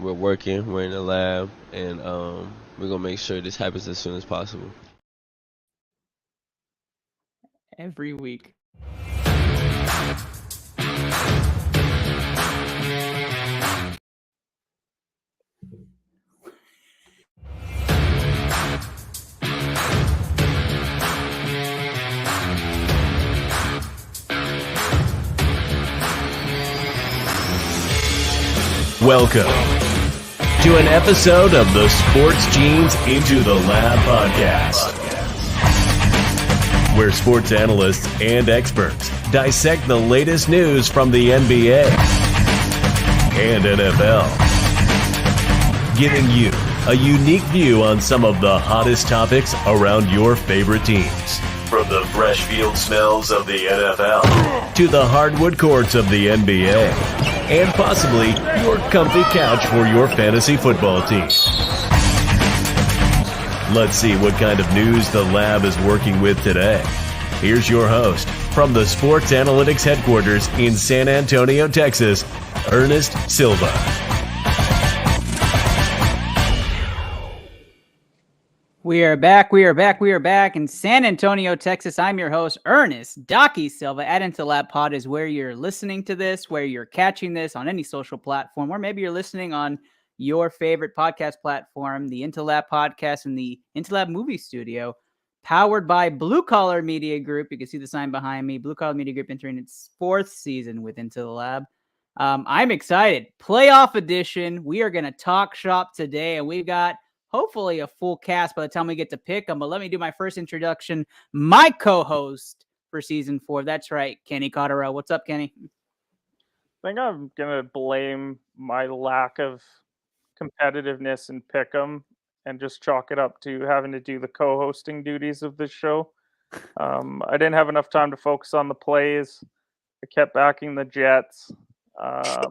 we're working, we're in the lab, and we're gonna make sure this happens as soon as possible. Every week. Welcome to an episode of the Sports Genes Into the Lab podcast, where sports analysts and experts dissect the latest news from the NBA and NFL, giving you a unique view on some of the hottest topics around your favorite teams. From the fresh field smells of the NFL to the hardwood courts of the NBA, and possibly your comfy couch for your fantasy football team. Let's see what kind of news the lab is working with today. Here's your host from the Sports Analytics headquarters in San Antonio, Texas, Ernest Silva. We are back in San Antonio, Texas. I'm your host, Ernest Docky Silva. At Into Lab Pod is where you're listening to this, where you're catching this on any social platform, or maybe you're listening on your favorite podcast platform, the Into Lab Podcast and the Into Lab Movie Studio, powered by Blue Collar Media Group. You can see the sign behind me. Blue Collar Media Group entering its 4th season with Into the Lab. I'm excited. Playoff edition. We are going to talk shop today, and we've got hopefully a full cast by the time we get to pick them. But let me do my first introduction. My co-host for season 4. That's right, Kenny Cotterell. What's up, Kenny? I think I'm going to blame my lack of competitiveness in Pick'em and just chalk it up to having to do the co-hosting duties of this show. I didn't have enough time to focus on the plays. I kept backing the Jets. I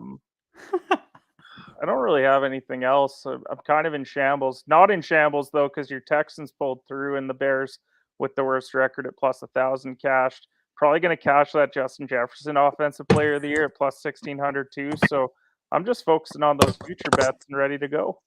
don't really have anything else. I'm kind of in shambles. Not in shambles, though, because your Texans pulled through and the Bears, with the worst record at plus 1,000, cashed. Probably going to cash that Justin Jefferson Offensive Player of the Year at plus 1,600 too. So I'm just focusing on those future bets and ready to go.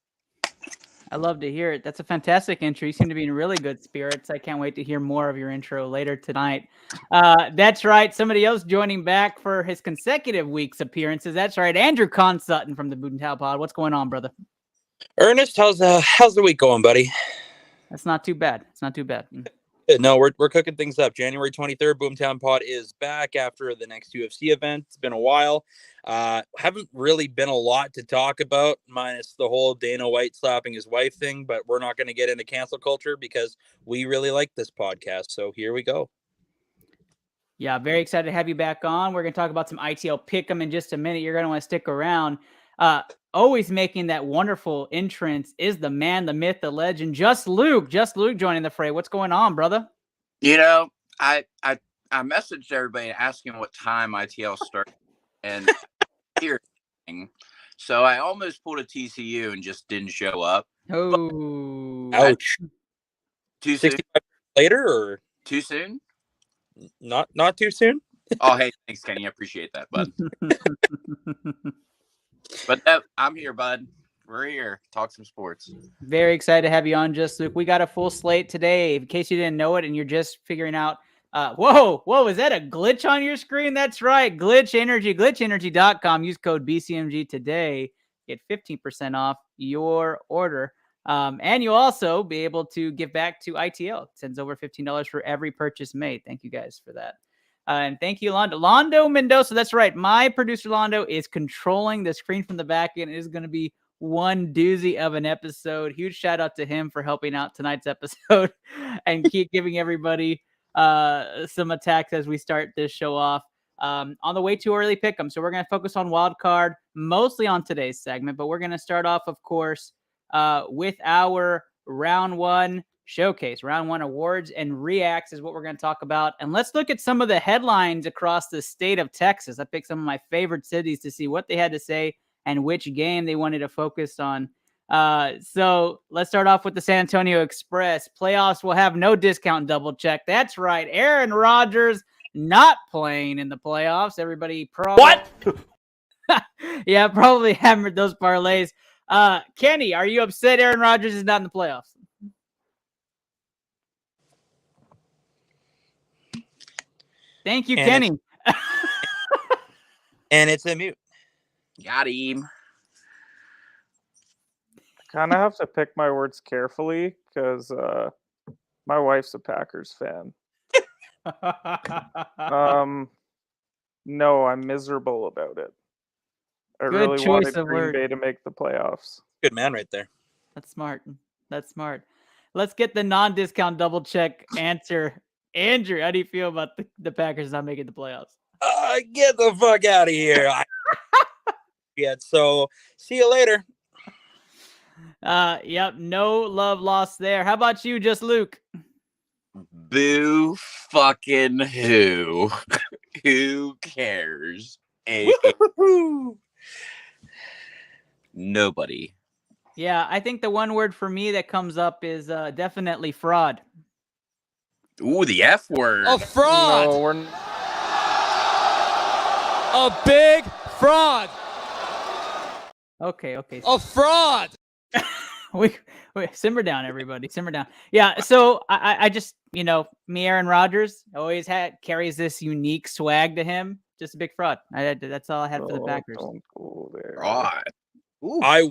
I love to hear it. That's a fantastic intro. You seem to be in really good spirits. I can't wait to hear more of your intro later tonight. That's right. Somebody else joining back for his consecutive week's appearances. That's right. Andrew Con Sutton from the Boomtown Pod. What's going on, brother? Ernest, how's the week going, buddy? That's not too bad. It's not too bad. No, we're cooking things up. January 23rd, Boomtown Pod is back after the next UFC event. It's been a while. Haven't really been a lot to talk about, minus the whole Dana White slapping his wife thing, but we're not going to get into cancel culture because we really like this podcast. So here we go. Yeah, very excited to have you back on. We're going to talk about some ITL Pick'em in just a minute. You're going to want to stick around. Always making that wonderful entrance is the man, the myth, the legend, Just Luke. Just Luke joining the fray. What's going on, brother? You know, I messaged everybody asking what time ITL started, and here, so I almost pulled a TCU and just didn't show up. Oh, ouch! Too soon? 65 later, or Too soon? not too soon? Oh, hey, thanks, Kenny. I appreciate that, bud. But I'm here, bud. We're here. Talk some sports. Very excited to have you on, Just Luke. We got a full slate today. In case you didn't know it and you're just figuring out, whoa, is that a glitch on your screen? That's right. Glitch Energy, glitchenergy.com. Use code BCMG today. Get 15% off your order. And you'll also be able to give back to ITL. It sends over $15 for every purchase made. Thank you guys for that. And thank you, Londo. Londo Mendoza, that's right. My producer, Londo, is controlling the screen from the back end. It is going to be one doozy of an episode. Huge shout out to him for helping out tonight's episode and keep giving everybody some attacks as we start this show off. On the way too early pick 'em. So we're going to focus on wild card, mostly on today's segment, but we're going to start off, of course, with our round one showcase. Round one awards and reacts is what we're going to talk about. And let's look at some of the headlines across the state of Texas. I picked some of my favorite cities to see what they had to say and which game they wanted to focus on. So let's start off with the San Antonio Express. Playoffs will have no discount double check. That's right. Aaron Rodgers not playing in the playoffs. Everybody probably... What? Yeah, probably hammered those parlays. Kenny, are you upset Aaron Rodgers is not in the playoffs? Thank you, Kenny. And it's a mute. Got him. Kind of have to pick my words carefully because my wife's a Packers fan. No, I'm miserable about it. I Good really choice wanted of Green word. Bay to make the playoffs. Good man right there. That's smart. That's smart. Let's get the non-discount double check answer. Andrew, how do you feel about the Packers not making the playoffs? Get the fuck out of here. So see you later. Yep, no love lost there. How about you, just Luke? Boo fucking who? Who cares? Nobody. Yeah, I think the one word for me that comes up is definitely fraud. Ooh, the F word. A fraud. No, we're A big fraud. Okay. A fraud. Wait, simmer down, everybody. Simmer down. Yeah, so I just, me, Aaron Rodgers, always carries this unique swag to him. Just a big fraud. That's all I had for the Packers. Don't go there. Fraud. Ooh. I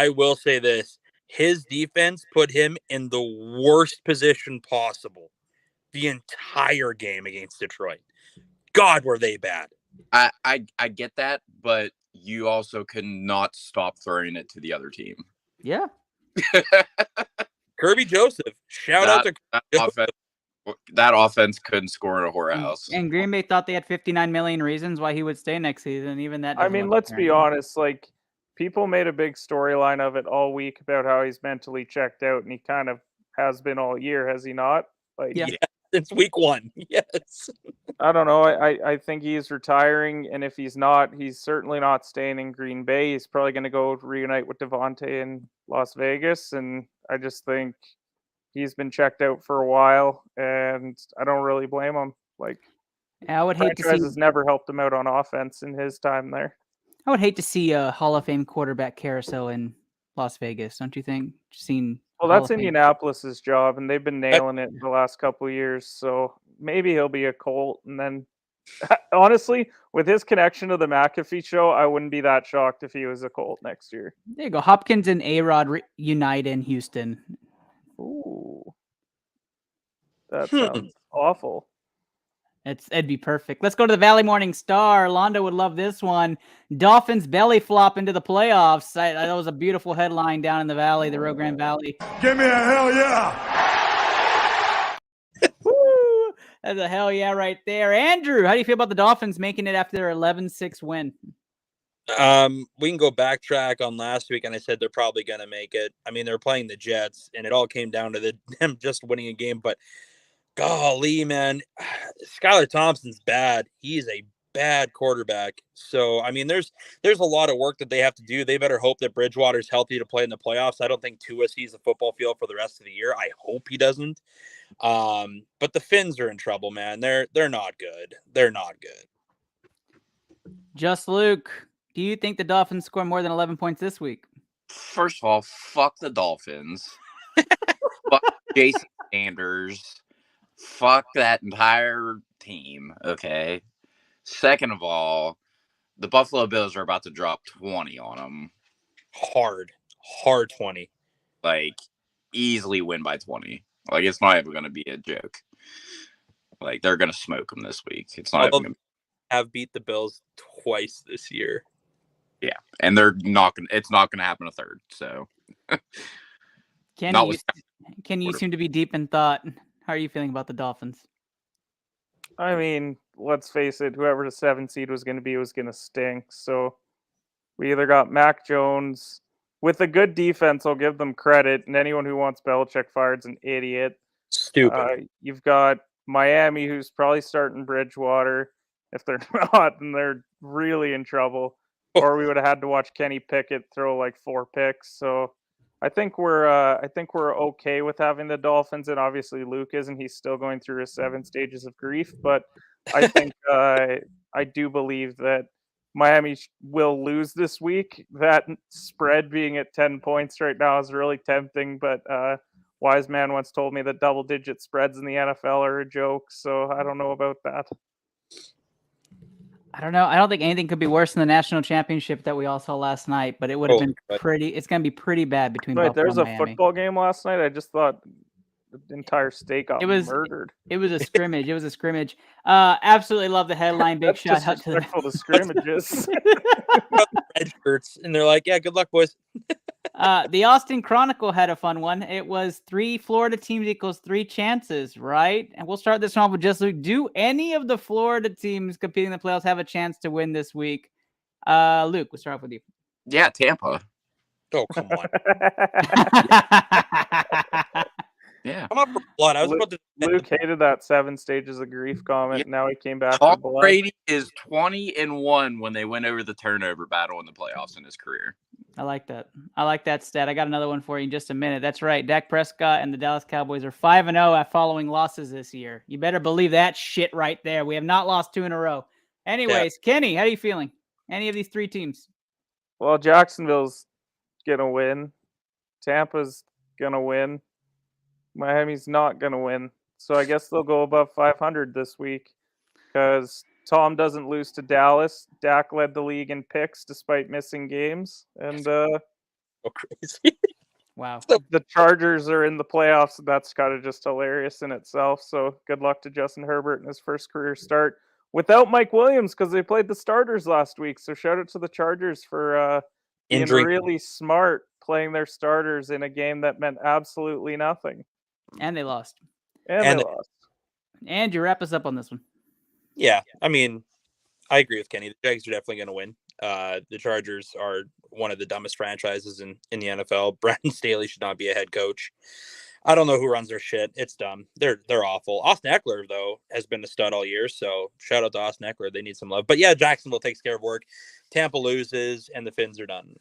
will say this. His defense put him in the worst position possible the entire game against Detroit. God, were they bad. I get that, but you also could not stop throwing it to the other team. Yeah. Kirby Joseph. Shout out to that offense couldn't score in a whorehouse. And Green Bay thought they had 59 million reasons why he would stay next season. Even that. I mean, let's be honest. Like, people made a big storyline of it all week about how he's mentally checked out, and he kind of has been all year, has he not? Like, Yeah. Since week 1. Yes. I don't know. I think he's retiring, and if he's not, he's certainly not staying in Green Bay. He's probably going to go reunite with Devontae in Las Vegas, and I just think he's been checked out for a while, and I don't really blame him. Like, I would hate to see. franchise has never helped him out on offense in his time there. I would hate to see a Hall of Fame quarterback carousel in Las Vegas. Don't you think? Well, that's Indianapolis's job, and they've been nailing it the last couple of years. So maybe he'll be a Colt, and then honestly, with his connection to the McAfee show, I wouldn't be that shocked if he was a Colt next year. There you go. Hopkins and A-Rod unite in Houston. Ooh, that sounds awful. It'd be perfect. Let's go to the Valley Morning Star. Londo would love this one. Dolphins belly flop into the playoffs. That was a beautiful headline down in the valley, the Rio Grande Valley. Give me a hell yeah! Woo! That's a hell yeah right there. Andrew, how do you feel about the Dolphins making it after their 11-6 win? We can go backtrack on last week, and I said they're probably going to make it. I mean, they're playing the Jets, and it all came down to them just winning a game, but golly, man, Skylar Thompson's bad. He's a bad quarterback. So, I mean, there's a lot of work that they have to do. They better hope that Bridgewater's healthy to play in the playoffs. I don't think Tua sees the football field for the rest of the year. I hope he doesn't. But the Finns are in trouble, man. They're not good. They're not good. Just Luke, do you think the Dolphins score more than 11 points this week? First of all, fuck the Dolphins. Fuck Jason Sanders. Fuck that entire team, okay? Second of all, the Buffalo Bills are about to drop 20 on them. Hard 20. Like, easily win by 20. Like, it's not even going to be a joke. Like, they're going to smoke them this week. It's not even going to have beat the Bills twice this year. Yeah, and it's not going to happen a third, so. Can you seem to be deep in thought? How are you feeling about the Dolphins? I mean, let's face it, whoever the 7th seed was going to be was going to stink. So we either got Mac Jones with a good defense, I'll give them credit, and anyone who wants Belichick fired is an idiot. Stupid. You've got Miami, who's probably starting Bridgewater. If they're not, then they're really in trouble. Or we would have had to watch Kenny Pickett throw like 4 picks. So I think we're okay with having the Dolphins, and obviously Luke isn't. He's still going through his 7 stages of grief, but I think I do believe that Miami will lose this week. That spread being at 10 points right now is really tempting, but wise man once told me that double-digit spreads in the NFL are a joke, so I don't know about that. I don't know. I don't think anything could be worse than the national championship that we all saw last night, but it would have been pretty. It's going to be pretty bad between Wait, Buffalo there's and a Miami. football game last night. I just thought the entire state got murdered. It was a scrimmage. It was a scrimmage. Absolutely love the headline. Big That's shout out to disrespectful to scrimmages. Red shirts, and they're like, "Yeah, good luck, boys." The Austin Chronicle had a fun one. It was 3 Florida teams equals 3 chances, right? And we'll start this one off with just Luke. Do any of the Florida teams competing in the playoffs have a chance to win this week? Luke, we'll start off with you. Yeah, Tampa. Oh, come on. Yeah. I'm up for blood. I was about to. Luke hated that 7 stages of grief comment. Yeah. Now he came back Tom for blood. Brady is 20-1 when they went over the turnover battle in the playoffs in his career. I like that. I like that stat. I got another one for you in just a minute. That's right. Dak Prescott and the Dallas Cowboys are 5-0 at following losses this year. You better believe that shit right there. We have not lost 2 in a row. Anyways, Kenny, how are you feeling? Any of these 3 teams? Well, Jacksonville's going to win. Tampa's going to win. Miami's not going to win. So I guess they'll go above 500 this week because Tom doesn't lose to Dallas. Dak led the league in picks despite missing games. And Oh, crazy. Wow. The Chargers are in the playoffs. That's kind of just hilarious in itself. So good luck to Justin Herbert in his first career start without Mike Williams because they played the starters last week. So shout out to the Chargers for being really smart playing their starters in a game that meant absolutely nothing. And they lost. And they lost. And you wrap us up on this one. Yeah, I mean, I agree with Kenny. The Jags are definitely going to win. The Chargers are one of the dumbest franchises in the NFL. Brandon Staley should not be a head coach. I don't know who runs their shit. It's dumb. They're awful. Austin Eckler, though, has been a stud all year. So shout out to Austin Eckler. They need some love. But yeah, Jacksonville takes care of work. Tampa loses, and the Finns are done.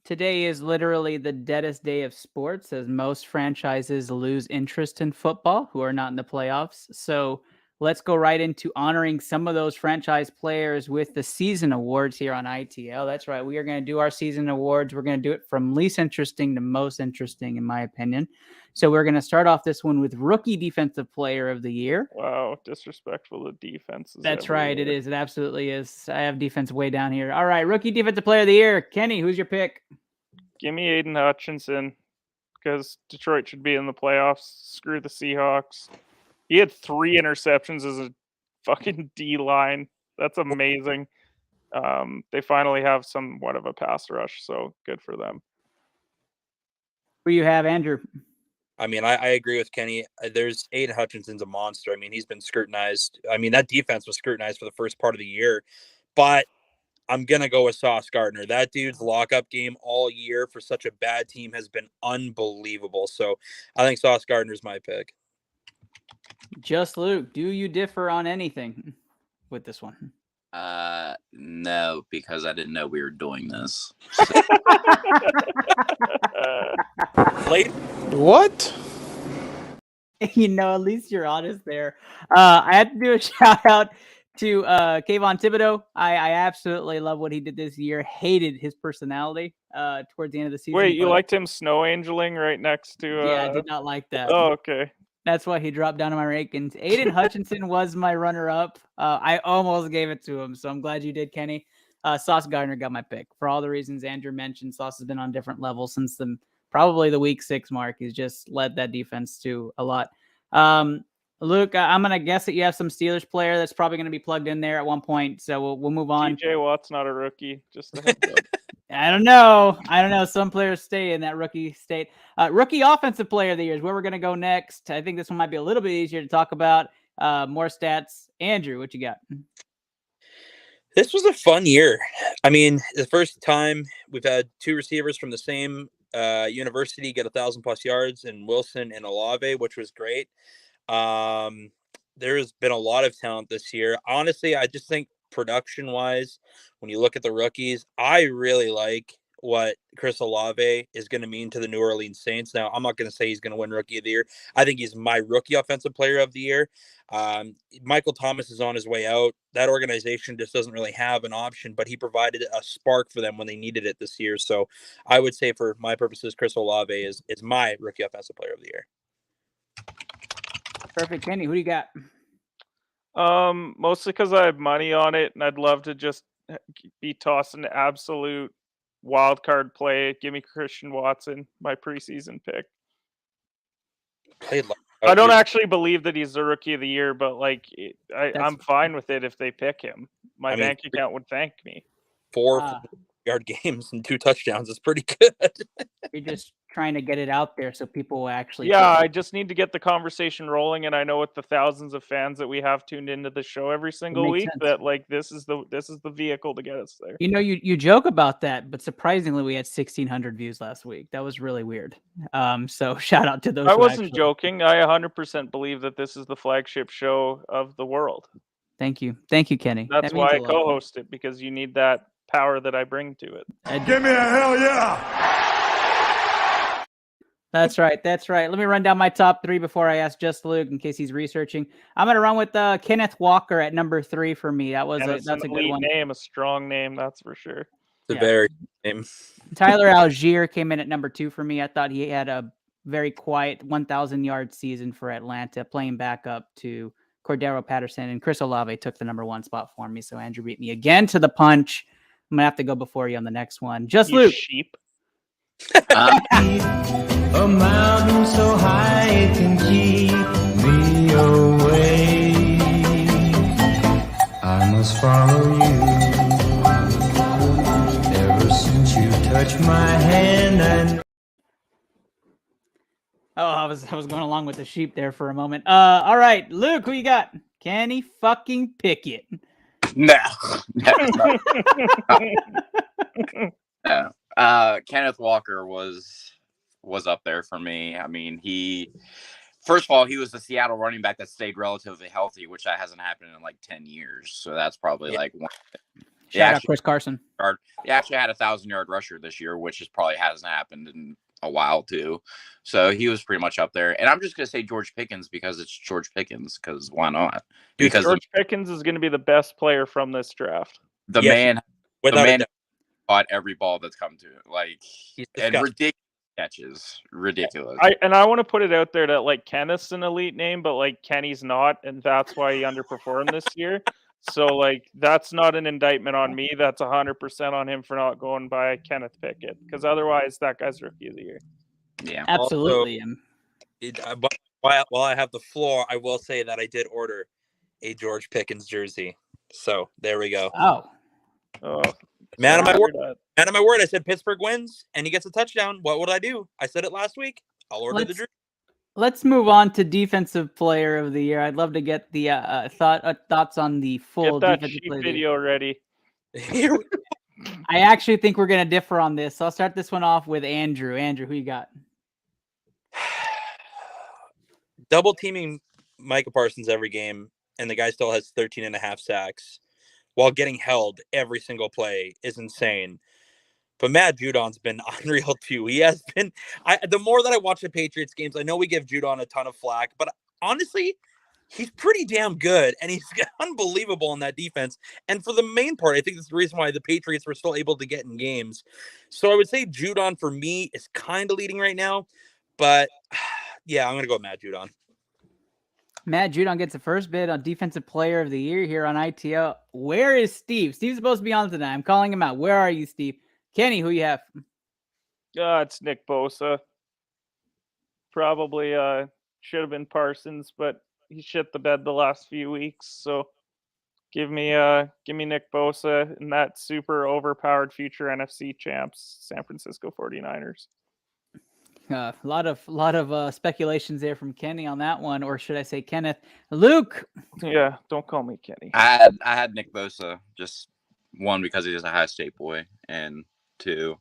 Today is literally the deadest day of sports as most franchises lose interest in football who are not in the playoffs. So let's go right into honoring some of those franchise players with the season awards here on ITL. That's right. We are going to do our season awards. We're going to do it from least interesting to most interesting, in my opinion. So we're going to start off this one with Rookie Defensive Player of the Year. Wow, disrespectful to defenses. That's right. It is. It absolutely is. I have defense way down here. All right, Rookie Defensive Player of the Year. Kenny, who's your pick? Give me Aiden Hutchinson because Detroit should be in the playoffs. Screw the Seahawks. He had 3 interceptions as a fucking D-line. That's amazing. They finally have somewhat of a pass rush, so good for them. Who you have, Andrew? I mean, I agree with Kenny. There's Aiden Hutchinson's a monster. I mean, he's been scrutinized. I mean, that defense was scrutinized for the first part of the year. But I'm going to go with Sauce Gardner. That dude's lockup game all year for such a bad team has been unbelievable. So I think Sauce Gardner's my pick. Just Luke, do you differ on anything with this one? No, because I didn't know we were doing this. What? You know, at least you're honest there. I had to do a shout out to Kayvon Thibodeau. I absolutely love what he did this year. Hated his personality towards the end of the season. Wait, you liked him snow angeling right next to... Yeah, I did not like that. Oh, okay. That's why he dropped down to my rankings. Aiden Hutchinson was my runner-up. I almost gave it to him, so I'm glad you did, Kenny. Sauce Gardner got my pick. For all the reasons Andrew mentioned, Sauce has been on different levels since probably the week 6 mark. He's just led that defense to a lot. Luke, I'm going to guess that you have some Steelers player that's probably going to be plugged in there at one point, so we'll move on. TJ Watt's not a rookie, just a heads up. I don't know. Some players stay in that rookie state. Rookie Offensive Player of the Year is where we're going to go next. I think this one might be a little bit easier to talk about. More stats. Andrew, what you got? This was a fun year. I mean, the first time we've had 2 receivers from the same university get 1,000+ yards, in Wilson and Olave, which was great. There's been a lot of talent this year. Honestly, I just think production-wise, when you look at the rookies, I really like what Chris Olave is going to mean to the New Orleans Saints. Now, I'm not going to say he's going to win Rookie of the Year. I think he's my Rookie Offensive Player of the Year. Michael Thomas is on his way out. That organization just doesn't really have an option, but he provided a spark for them when they needed it this year. So I would say for my purposes, Chris Olave is my Rookie Offensive Player of the Year. Perfect. Kenny, who do you got? Mostly because I have money on it, and I'd love to just be tossing absolute wild card play. Give me Christian Watson, my preseason pick. I don't actually believe that he's the Rookie of the Year, but like I'm fine with it if they pick him. My bank account would thank me. 4-yard games and 2 touchdowns is pretty good. You're just trying to get it out there so people will actually. Yeah, I just need to get the conversation rolling, and I know with the thousands of fans that we have tuned into the show every single week, that like this is the vehicle to get us there. You know, you joke about that, but surprisingly, we had 1,600 views last week. That was really weird. So shout out to those. I wasn't joking. I 100% believe that this is the flagship show of the world. Thank you, Kenny. That's why I co-host it, because you need that power that I bring to it. Give me a hell yeah! That's right. Let me run down my top 3 before I ask Just Luke in case he's researching. I'm going to run with Kenneth Walker at number 3 for me. That's a good one. Name, a strong name, that's for sure. It's a very good name. Tyler Algier came in at number 2 for me. I thought he had a very quiet 1,000-yard season for Atlanta, playing back up to Cordero Patterson, and Chris Olave took the number 1 spot for me. So Andrew beat me again to the punch. I'm going to have to go before you on the next one. Just Luke. Sheep. A mountain so high it can keep me away. I must follow you. Ever since you touched my hand, I was going along with the sheep there for a moment. All right, Luke, who you got? Kenny fucking Pickett. No. Kenneth Walker was up there for me. I mean, first of all, he was the Seattle running back that stayed relatively healthy, which that hasn't happened in like 10 years. So that's probably like one. Shout out Chris Carson. He actually had a 1,000-yard rusher this year, which probably hasn't happened in a while too. So he was pretty much up there. And I'm just going to say George Pickens because it's George Pickens, because why not? Because George Pickens is going to be the best player from this draft. The man caught every ball that's come to it. Like, and ridiculous catches. Ridiculous. I want to put it out there that like Kenneth's an elite name, but like Kenny's not, and that's why he underperformed this year. So like that's not an indictment on me. That's 100% on him for not going by Kenneth Pickett, because otherwise that guy's Rookie of the Year. Yeah, absolutely. But while I have the floor, I will say that I did order a George Pickens jersey. So there we go. Oh, man of my word! Man of my word! I said Pittsburgh wins and he gets a touchdown. What would I do? I said it last week. I'll order the jersey. Let's move on to Defensive Player of the Year. I'd love to get the thoughts on the full Defensive Player video ready. I actually think we're going to differ on this. So I'll start this one off with Andrew. Andrew, who you got? Double teaming Micah Parsons every game, and the guy still has 13.5 sacks while getting held every single play is insane. But Matt Judon's been unreal too. He has been. The more that I watch the Patriots games, I know we give Judon a ton of flack, but honestly, he's pretty damn good, and he's unbelievable in that defense. And for the main part, I think that's the reason why the Patriots were still able to get in games. So I would say Judon for me is kind of leading right now, but yeah, I'm gonna go with Matt Judon. Matt Judon gets the first bid on Defensive Player of the Year here on ITL. Where is Steve? Steve's supposed to be on tonight. I'm calling him out. Where are you, Steve? Kenny, who you have? It's Nick Bosa. Probably should have been Parsons, but he shit the bed the last few weeks. So give me Nick Bosa and that super overpowered future NFC champs, San Francisco 49ers. A lot of speculations there from Kenny on that one, or should I say Kenneth? Luke. Yeah, don't call me Kenny. I had Nick Bosa, just one because he's a high state boy, and two.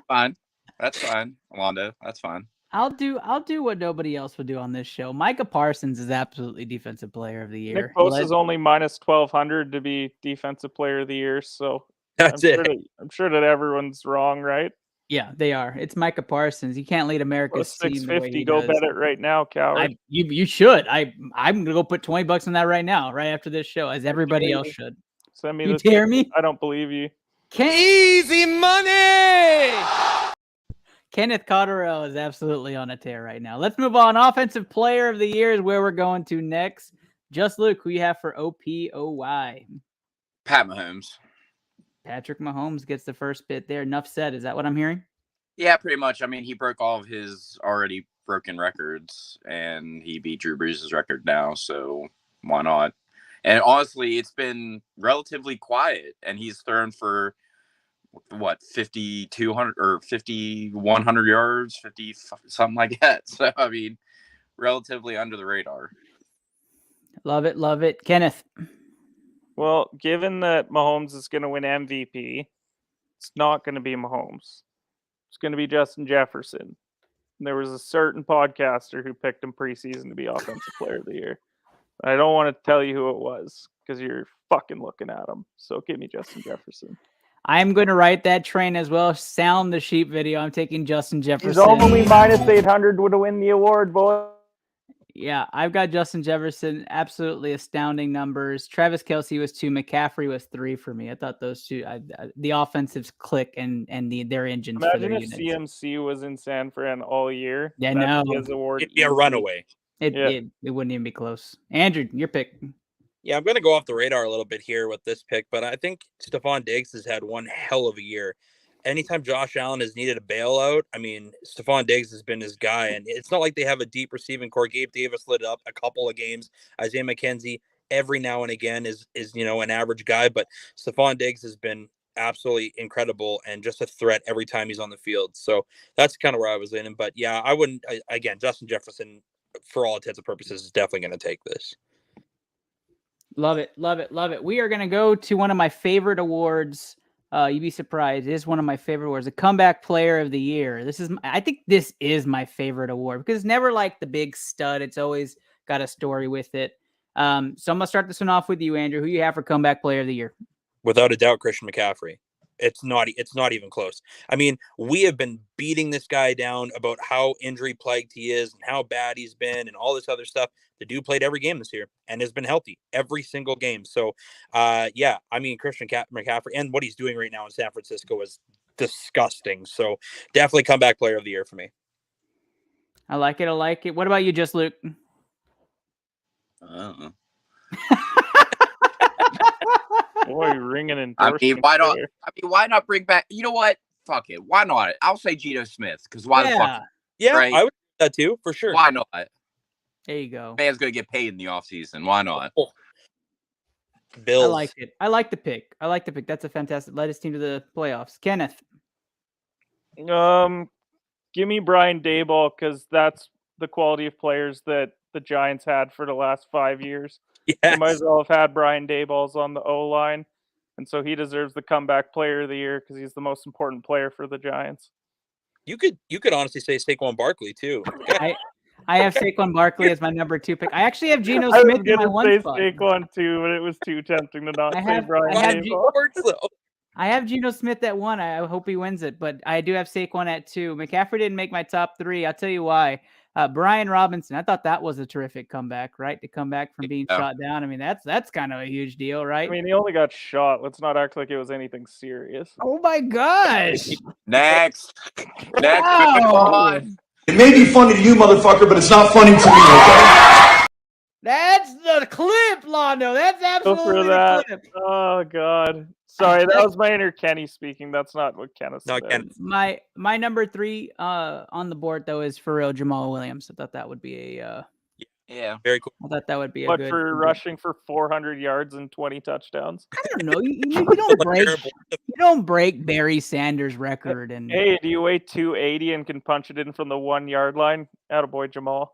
Fine. That's fine, Wando. That's fine. I'll do what nobody else would do on this show. Micah Parsons is absolutely defensive player of the year. Nick Bosa is only minus 1,200 to be defensive player of the year, so That's it. I'm sure that everyone's wrong, right? Yeah, they are. It's Micah Parsons. You can't lead America's team the way 650. he Go does. bet it right now, coward. You should. I'm gonna go put $20 on that right now, right after this show, as everybody else should. Send me You this. dare me? I don't believe you. Easy money. Kenneth Cotterell is absolutely on a tear right now. Let's move on. Offensive player of the year is where we're going to next. Just Luke, who you have for OPOY? Pat Mahomes. Patrick Mahomes gets the first bit there. Enough said. Is that what I'm hearing? Yeah, pretty much. I mean, he broke all of his already broken records, and he beat Drew Brees' record now, so why not? And honestly, it's been relatively quiet, and he's thrown for, 5,200 or 5,100 yards, 50, something like that. So, I mean, relatively under the radar. Love it. Love it. Kenneth. Well, given that Mahomes is going to win MVP, it's not going to be Mahomes. It's going to be Justin Jefferson. And there was a certain podcaster who picked him preseason to be Offensive Player of the Year. I don't want to tell you who it was because you're fucking looking at him. So give me Justin Jefferson. I'm going to write that train as well. Sound the sheep video. I'm taking Justin Jefferson. He's only minus 800 to win the award, boy. Yeah, I've got Justin Jefferson. Absolutely astounding numbers. Travis Kelce was 2. McCaffrey was 3 for me. I thought those two, the offensives click and their engines. Imagine for their if units. CMC was in San Fran all year. Yeah, no. His award. It'd be a runaway. It wouldn't even be close. Andrew, your pick. Yeah, I'm going to go off the radar a little bit here with this pick, but I think Stephon Diggs has had one hell of a year. Anytime Josh Allen has needed a bailout, I mean, Stephon Diggs has been his guy, and it's not like they have a deep receiving core. Gabe Davis lit up a couple of games. Isaiah McKenzie every now and again is an average guy, but Stephon Diggs has been absolutely incredible and just a threat every time he's on the field. So that's kind of where I was leaning. But yeah, I wouldn't. Again, Justin Jefferson, for all intents and purposes, is definitely going to take this. Love it, love it, love it. We are going to go to one of my favorite awards. You'd be surprised. It is one of my favorite awards, the Comeback Player of the Year. I think this is my favorite award because it's never like the big stud. It's always got a story with it. So I'm going to start this one off with you, Andrew. Who you have for Comeback Player of the Year? Without a doubt, Christian McCaffrey. It's not even close. I mean, we have been beating this guy down about how injury plagued he is and how bad he's been and all this other stuff. The dude played every game this year and has been healthy every single game. So, yeah, I mean, Christian McCaffrey and what he's doing right now in San Francisco is disgusting. So definitely Comeback Player of the Year for me. I like it. I like it. What about you, Just Luke? Boy, ringing endorsement. I mean, why not bring back? You know what? Fuck it. Why not? I'll say Geno Smith because why the fuck? Yeah, right? I would do that too for sure. Why not? There you go. Man's gonna get paid in the offseason. Why not? Bills. I like it. I like the pick. That's a fantastic. Led his team to the playoffs. Kenneth. Give me Brian Daboll because that's the quality of players that the Giants had for the last 5 years. Yes. They might as well have had Brian Daboll's on the O-line, and so he deserves the Comeback Player of the Year because he's the most important player for the Giants. You could honestly say Saquon Barkley too. I have Saquon Barkley as my number 2 pick. I actually have Geno Smith in my 1 spot. Saquon too, but it was too tempting to not say Brian Daboll. Daboll. I have Geno Smith at 1. I hope he wins it, but I do have Saquon at 2. McCaffrey didn't make my top 3. I'll tell you why. Brian Robinson, I thought that was a terrific comeback, right? To come back from being shot down. I mean, that's kind of a huge deal, right? I mean, he only got shot. Let's not act like it was anything serious. Oh my gosh. Next. Wow. It may be funny to you, motherfucker, but it's not funny to me, okay? That's the clip, Londo. That's absolutely the clip. Oh, God. Sorry, that was my inner Kenny speaking. That's not what Kenneth said. My number 3 on the board, though, is for real Jamal Williams. I thought that would be a... very cool. I thought that would be a but good... for rushing for 400 yards and 20 touchdowns? I don't know. You don't break Barry Sanders' record. And hey, do you weigh 280 and can punch it in from the 1 yard line? Attaboy, Jamal.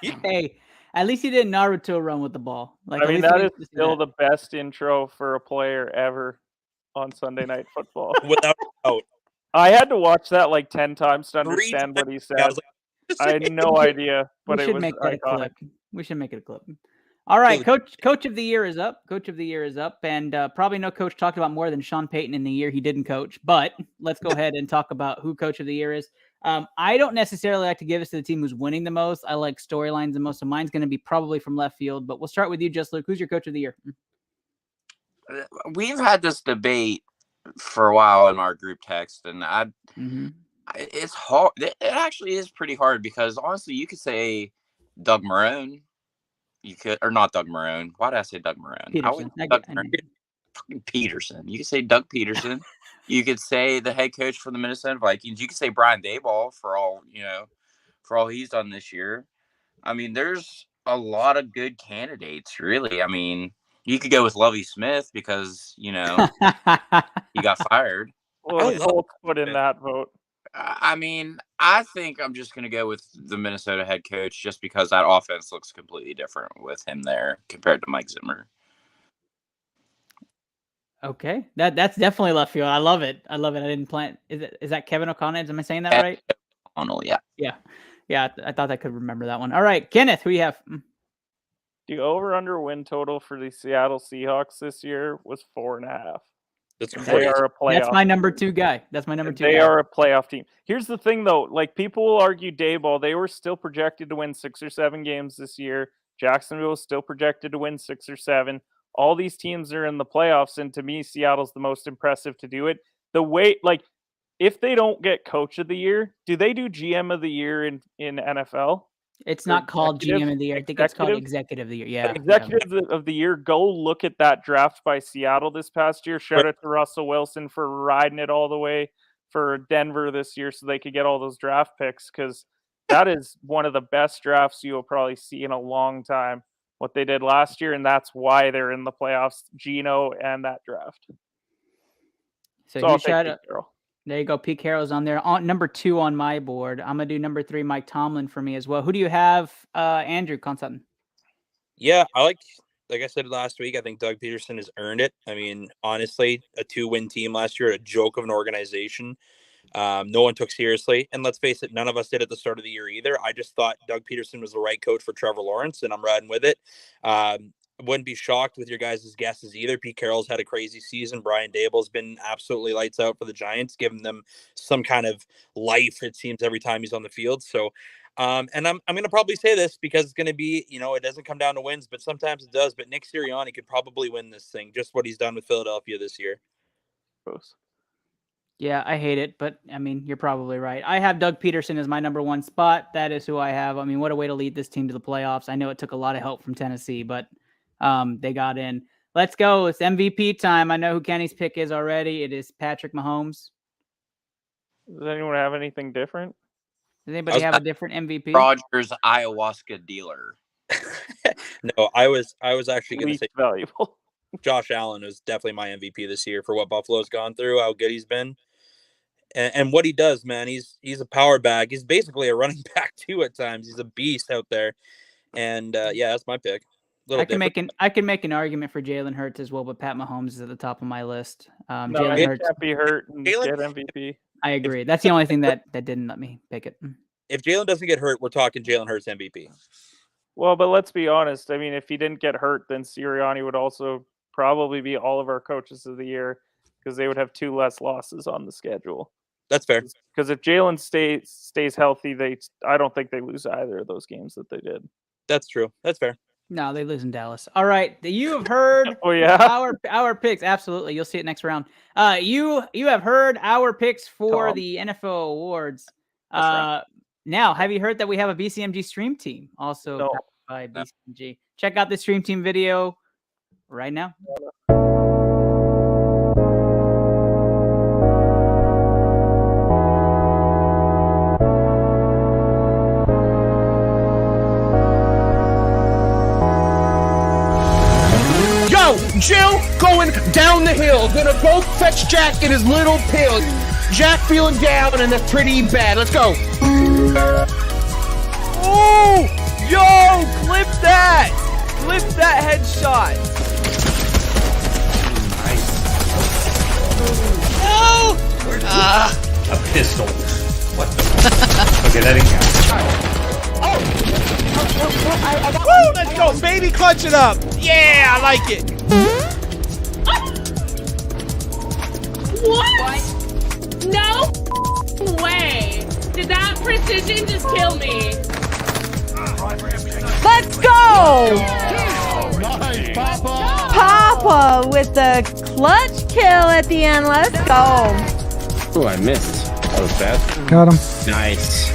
Hey, at least he didn't Naruto run with the ball. I mean, that is still the best intro for a player ever on Sunday Night Football. Without a doubt. I had to watch that like 10 times to understand what he said. I was like, I had no idea, but we it should was make that iconic. a clip. We should make it a clip. All right, coach of the year is up. Coach of the year is up, and probably no coach talked about more than Sean Payton in the year he didn't coach. But let's go ahead and talk about who coach of the year is. I don't necessarily like to give this to the team who's winning the most. I like storylines, and most of mine's going to be probably from left field. But we'll start with you, Just Luke. Who's your coach of the year? We've had this debate for a while in our group text, and it's hard. It actually is pretty hard because honestly, you could say Doug Marrone. You could, or not Doug Marrone. Why did I say Doug Marrone? Peterson. Fucking Peterson. You could say Doug Peterson. You could say the head coach for the Minnesota Vikings. You could say Brian Daboll for all he's done this year. I mean, there's a lot of good candidates, really. I mean, you could go with Lovie Smith because he got fired. Well, Colts put in that vote. I mean, I think I'm just going to go with the Minnesota head coach just because that offense looks completely different with him there compared to Mike Zimmer. Okay, that's definitely left field. I love it. I didn't plan. Is that Kevin O'Connell? Am I saying that right? O'Connell, yeah. I thought I could remember that one. All right, Kenneth, who you have? The over/under win total for the Seattle Seahawks this year was 4.5. They are a playoff. That's my number 2 guy. They are a playoff team. Here's the thing, though. Like, people will argue Daboll. They were still projected to win 6 or 7 games this year. Jacksonville was still projected to win 6 or 7. All these teams are in the playoffs, and to me, Seattle's the most impressive to do it. The way, like, if they don't get Coach of the Year, do they do GM of the Year in NFL? It's not called GM of the Year. I think it's called Executive of the Year. Yeah. Executive of the Year. Go look at that draft by Seattle this past year. Shout out to Russell Wilson for riding it all the way for Denver this year so they could get all those draft picks, because that is one of the best drafts you will probably see in a long time, what they did last year, and that's why they're in the playoffs, Geno and that draft. So you shout out. There you go. Pete Carroll's on there. On number 2 on my board. I'm gonna do number 3, Mike Tomlin, for me as well. Who do you have, Andrew Constantin? Yeah, like I said last week, I think Doug Peterson has earned it. I mean, honestly, a 2-win team last year, a joke of an organization. No one took seriously. And let's face it, none of us did at the start of the year either. I just thought Doug Peterson was the right coach for Trevor Lawrence, and I'm riding with it. Wouldn't be shocked with your guys' guesses either. Pete Carroll's had a crazy season. Brian Daboll's been absolutely lights out for the Giants, giving them some kind of life, it seems, every time he's on the field. So, and I'm going to probably say this because it's going to be, it doesn't come down to wins, but sometimes it does. But Nick Sirianni could probably win this thing, just what he's done with Philadelphia this year. Yeah, I hate it, but I mean, you're probably right. I have Doug Peterson as my number 1 spot. That is who I have. I mean, what a way to lead this team to the playoffs. I know it took a lot of help from Tennessee, but they got in. Let's go. It's MVP time. I know who Kenny's pick is already. It is Patrick Mahomes. Does anyone have anything different? Does anybody have a different MVP? Rogers ayahuasca dealer. No, I was actually going to say valuable. Josh Allen is definitely my MVP this year for what Buffalo's gone through, how good he's been. And what he does, man, he's a power bag. He's basically a running back too at times. He's a beast out there. And that's my pick. I can make an argument for Jalen Hurts as well, but Pat Mahomes is at the top of my list. Jalen Hurts can't be hurt and get MVP. I agree. That's the only thing that didn't let me pick it. If Jalen doesn't get hurt, we're talking Jalen Hurts MVP. Well, but let's be honest. I mean, if he didn't get hurt, then Sirianni would also probably be all of our coaches of the year because they would have 2 less losses on the schedule. That's fair. Because if Jalen stays healthy, I don't think they lose either of those games that they did. That's true. That's fair. No, they lose in Dallas. All right. You have heard our picks. Absolutely. You'll see it next round. You have heard our picks for the NFL awards. Now, have you heard that we have a BCMG stream team also powered by BCMG? Check out the stream team video right now. Jill going down the hill, gonna go fetch Jack in his little pill. Jack feeling down and that's pretty bad. Let's go. Oh, yo, clip that headshot. Nice. No. A pistol. What the? Okay, that didn't count. Woo! Let's go, baby. Clutch it up. Yeah, I like it. What? No way. Did that precision just kill me? Let's go! Nice, Papa. Papa with the clutch kill at the end. Let's go. Oh, I missed. That was bad. Got him. Nice.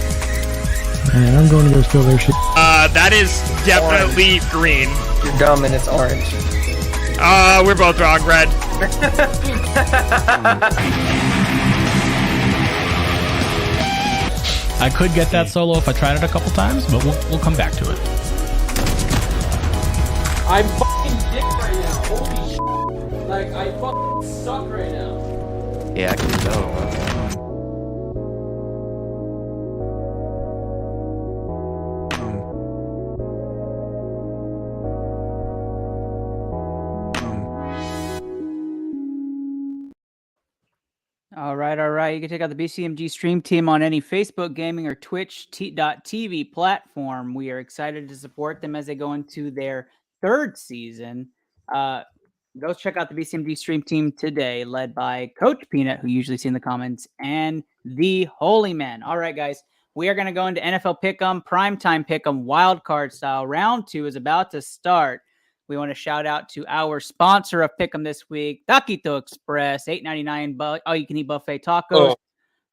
Man, I'm going to go steal their shit. That is definitely green. You're dumb and it's orange. We're both wrong, red. I could get that solo if I tried it a couple times, but we'll come back to it. I'm fucking dick right now. Holy shit. Like, I fucking suck right now. Yeah, I can go. All right. You can check out the BCMG stream team on any Facebook gaming or Twitch.tv platform. We are excited to support them as they go into their third season. Go check out the BCMG stream team today, led by Coach Peanut, who you usually see in the comments, and the Holy Man. All right, guys, we are going to go into NFL Pick'em, Primetime Pick'em, wildcard style. Round 2 is about to start. We want to shout out to our sponsor of Pick'em this week, Taquito Express, $8.99 all-you-can-eat buffet tacos. Oh.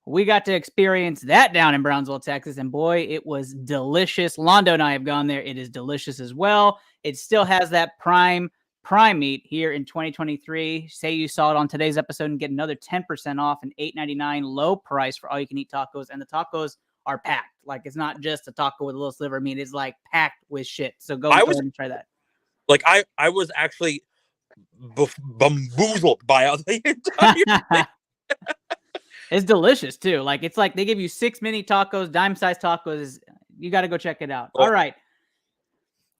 We got to experience that down in Brownsville, Texas, and boy, it was delicious. Londo and I have gone there. It is delicious as well. It still has that prime meat here in 2023. Say you saw it on today's episode and get another 10% off an $8.99 low price for all-you-can-eat tacos, and the tacos are packed. Like, it's not just a taco with a little sliver of meat. It's like packed with shit. So go ahead and try that. Like, I was actually bamboozled by the entire thing. It's delicious too. Like, it's like they give you 6 mini tacos, dime-sized tacos. You got to go check it out. Oh. All right,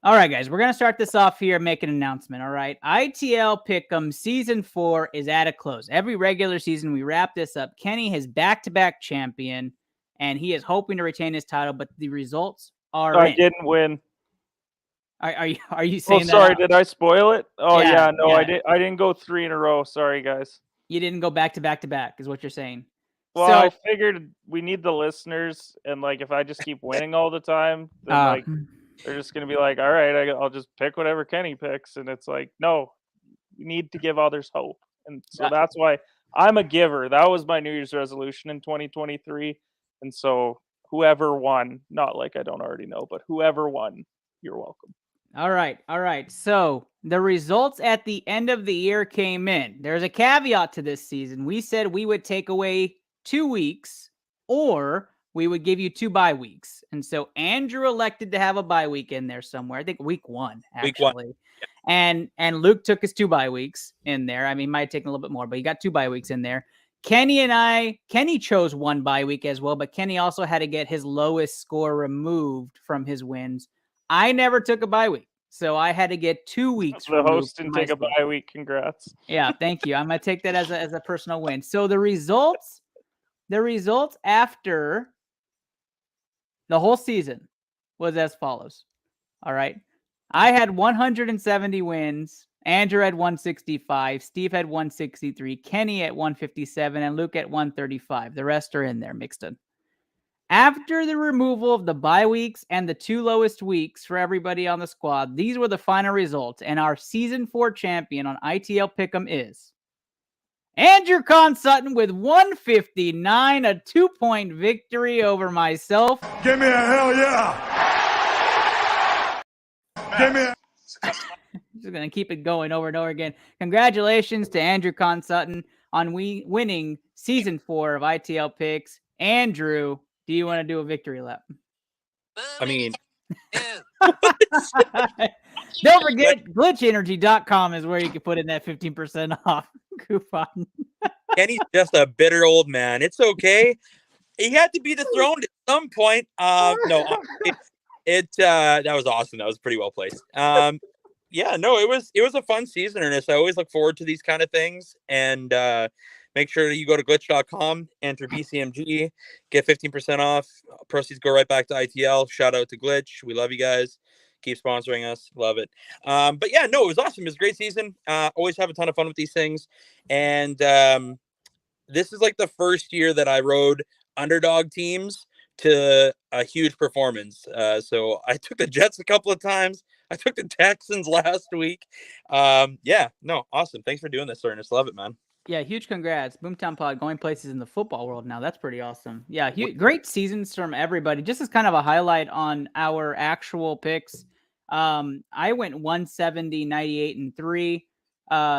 guys. We're gonna start this off here. Make an announcement. All right, ITL Pick'em Season 4 is at a close. Every regular season, we wrap this up. Kenny has back-to-back champion, and he is hoping to retain his title. But the results are I didn't win. Are you saying? Oh, sorry. that? Did I spoil it? Oh yeah, no, yeah. I didn't go 3 in a row. Sorry, guys. You didn't go back to back, is what you're saying. Well, So- I figured we need the listeners, and like if I just keep winning all the time, then like they're just gonna be like, all right, I'll just pick whatever Kenny picks, and it's like, no, we need to give others hope, and so that's why I'm a giver. That was my New Year's resolution in 2023, and so whoever won, not like I don't already know, but whoever won, you're welcome. All right. So the results at the end of the year came in. There's a caveat to this season. We said we would take away 2 weeks, or we would give you 2 bye weeks. And so Andrew elected to have a bye week in there somewhere. I think week 1, actually. Week 1. And Luke took his 2 bye weeks in there. I mean, might have taken a little bit more, but he got 2 bye weeks in there. Kenny chose 1 bye week as well, but Kenny also had to get his lowest score removed from his wins. I never took a bye week, so I had to get 2 weeks. The host didn't take a bye week. Congrats. Yeah, thank you. I'm gonna take that as a personal win. So the results after the whole season was as follows. All right, I had 170 wins. Andrew had 165. Steve had 163. Kenny at 157, and Luke at 135. The rest are in there mixed in. After the removal of the bye weeks and the 2 lowest weeks for everybody on the squad, these were the final results. And our Season 4 champion on ITL Pick'em is Andrew Con Sutton with 159, a 2-point victory over myself. Give me a hell yeah. Give me a... Just going to keep it going over and over again. Congratulations to Andrew Con Sutton on winning Season 4 of ITL Picks. Andrew, do you want to do a victory lap? I mean, don't forget, glitchenergy.com is where you can put in that 15% off coupon. Kenny's just a bitter old man. It's okay. He had to be dethroned at some point. No, that was awesome. That was pretty well placed. Yeah, no, it was a fun season, Ernest. I always look forward to these kind of things, and Make sure you go to glitch.com, enter BCMG, get 15% off. Proceeds go right back to ITL. Shout out to Glitch. We love you guys. Keep sponsoring us. Love it. But yeah, no, it was awesome. It was a great season. Always have a ton of fun with these things. And this is like the first year that I rode underdog teams to a huge performance. So I took the Jets a couple of times. I took the Texans last week. Yeah, no, awesome. Thanks for doing this, Ernest. Love it, man. Yeah, huge congrats. Boomtown Pod going places in the football world now. That's pretty awesome. Yeah, great seasons from everybody. Just as kind of a highlight on our actual picks, I went 170, 98, and 3.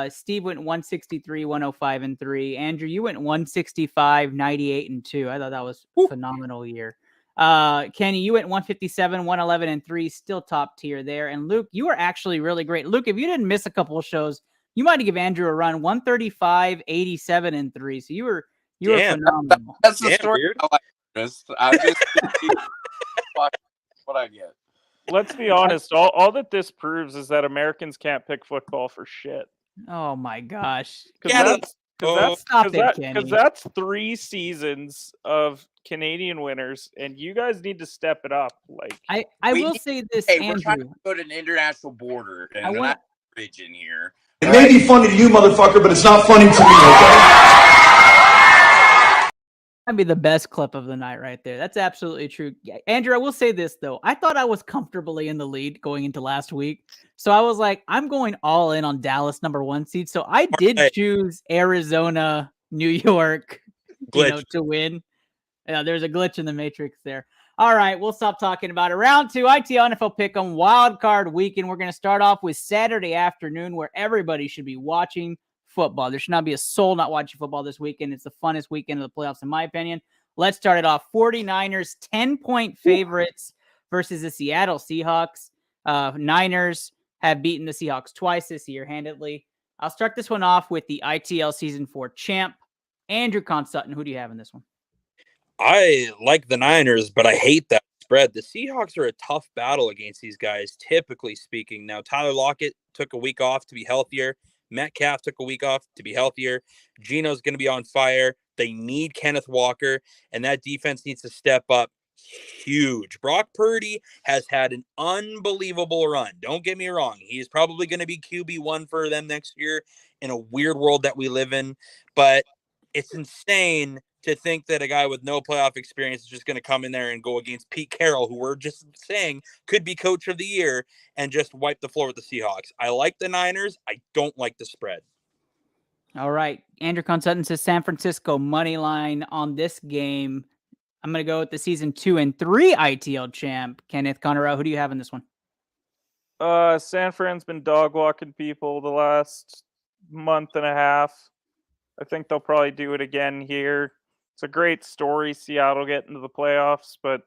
Steve went 163, 105, and 3. Andrew, you went 165, 98, and 2. I thought that was a phenomenal year. Kenny, you went 157, 111, and 3. Still top tier there. And Luke, you were actually really great. Luke, if you didn't miss a couple of shows, you might have given Andrew a run, 135, 87, and 3. So you were phenomenal. That's the story. I like this. I just what I get. Let's be honest. All that this proves is that Americans can't pick football for shit. Oh my gosh! Because Kenny. that's 3 seasons of Canadian winners, and you guys need to step it up. Like I will say this, hey, Andrew. We're trying to put an international border and an bridge in here. It may be funny to you, motherfucker, but it's not funny to me, okay? That'd be the best clip of the night right there. That's absolutely true. Yeah, Andrew, I will say this, though. I thought I was comfortably in the lead going into last week. So I was like, I'm going all in on Dallas #1 seed. So I did choose Arizona, New York, to win. Yeah, there's a glitch in the matrix there. All right, we'll stop talking about it. Round 2, ITL NFL Pick'em Wild Card Weekend. We're going to start off with Saturday afternoon, where everybody should be watching football. There should not be a soul not watching football this weekend. It's the funnest weekend of the playoffs, in my opinion. Let's start it off. 49ers, 10-point favorites versus the Seattle Seahawks. Niners have beaten the Seahawks twice this year handedly. I'll start this one off with the ITL Season 4 champ, Andrew Consutton. Who do you have in this one? I like the Niners, but I hate that spread. The Seahawks are a tough battle against these guys, typically speaking. Now, Tyler Lockett took a week off to be healthier. Metcalf took a week off to be healthier. Geno's going to be on fire. They need Kenneth Walker, and that defense needs to step up huge. Brock Purdy has had an unbelievable run. Don't get me wrong. He's probably going to be QB1 for them next year in a weird world that we live in, but it's insane to think that a guy with no playoff experience is just going to come in there and go against Pete Carroll, who we're just saying could be coach of the year, and just wipe the floor with the Seahawks. I like the Niners. I don't like the spread. All right. Andrew Consutton says San Francisco money line on this game. I'm going to go with the Season 2 and 3 ITL champ, Kenneth Conroe. Who do you have in this one? San Fran's been dog walking people the last month and a half. I think they'll probably do it again here. It's a great story, Seattle getting into the playoffs, but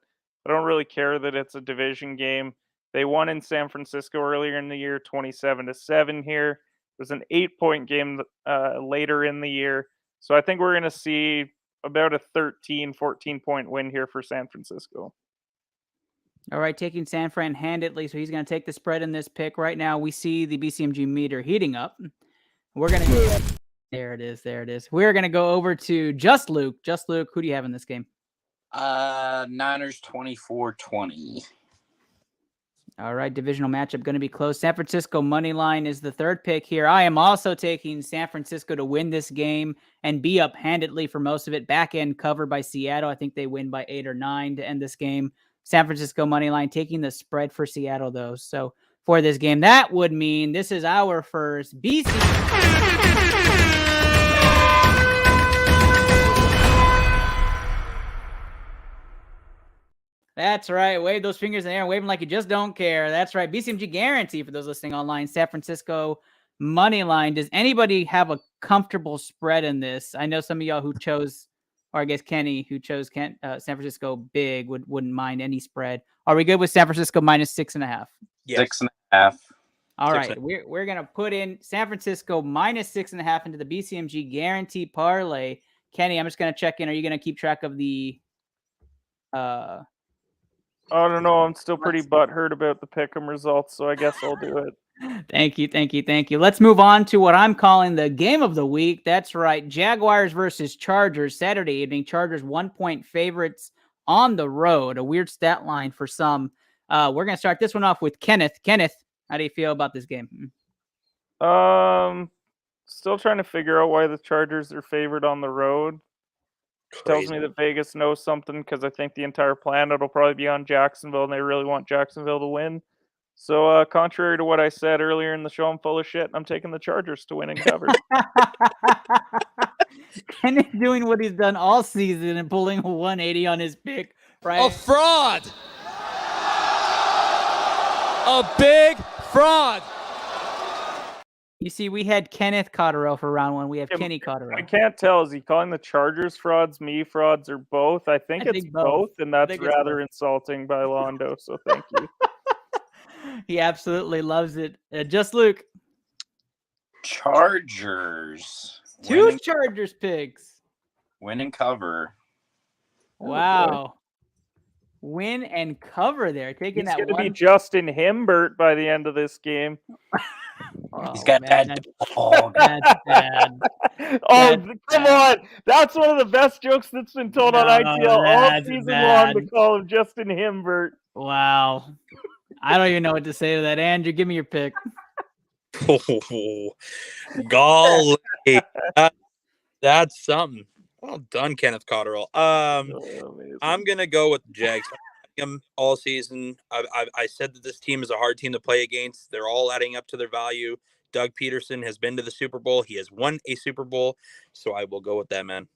I don't really care that it's a division game. They won in San Francisco earlier in the year, 27-7 here. It was an 8-point game later in the year. So I think we're going to see about a 13, 14-point win here for San Francisco. All right, taking San Fran handedly, so he's going to take the spread in this pick. Right now, we see the BCMG meter heating up. We're going to... There it is. We're going to go over to Just Luke. Just Luke, who do you have in this game? Niners 24-20. All right, divisional matchup going to be close. San Francisco money line is the third pick here. I am also taking San Francisco to win this game and be up handedly for most of it. Back end covered by Seattle. I think they win by 8 or 9 to end this game. San Francisco money line taking the spread for Seattle, though. So for this game, that would mean this is our first BC. That's right. Wave those fingers in the air and wave them like you just don't care. That's right. BCMG guarantee for those listening online. San Francisco money line. Does anybody have a comfortable spread in this? I know some of y'all who chose, or I guess Kenny, who chose San Francisco big, wouldn't mind any spread. Are we good with San Francisco minus 6.5? Yes. 6.5. All right. We're going to put in San Francisco minus 6.5 into the BCMG guarantee parlay. Kenny, I'm just going to check in. Are you going to keep track of the I don't know. I'm still pretty butthurt about the pick'em results, so I guess I'll do it. Thank you, thank you, thank you. Let's move on to what I'm calling the game of the week. That's right, Jaguars versus Chargers, Saturday evening. Chargers 1-point favorites on the road. A weird stat line for some. We're going to start this one off with Kenneth. Kenneth, how do you feel about this game? Still trying to figure out why the Chargers are favored on the road. Tells me that Vegas knows something because I think the entire planet will probably be on Jacksonville and they really want Jacksonville to win. So, contrary to what I said earlier in the show, I'm full of shit. I'm taking the Chargers to win and cover. Kenneth doing what he's done all season and pulling a 180 on his pick. Right? A fraud. A big fraud. You see, we had Kenneth Cotterill for round one. We have Kenny Cotterill. I can't tell. Is he calling the Chargers frauds, me frauds, or both? I think it's both, and that's rather insulting by Londo, so thank you. He absolutely loves it. Just Luke. Chargers. Two Chargers picks. Win and cover. Wow. Win and cover there. Taking He's that going to one. be Justin Himbert by the end of this game. He's got that dog. That's bad. Come on. That's one of the best jokes that's been told on ITL all season long to call him Justin Himbert. Wow. I don't even know what to say to that. Andrew, give me your pick. Oh, golly. That's something. Well done, Kenneth Cotterill. I'm going to go with the Jags. All season. I said that this team is a hard team to play against. They're all adding up to their value. Doug Peterson has been to the Super Bowl. He has won a Super Bowl. So I will go with that, man.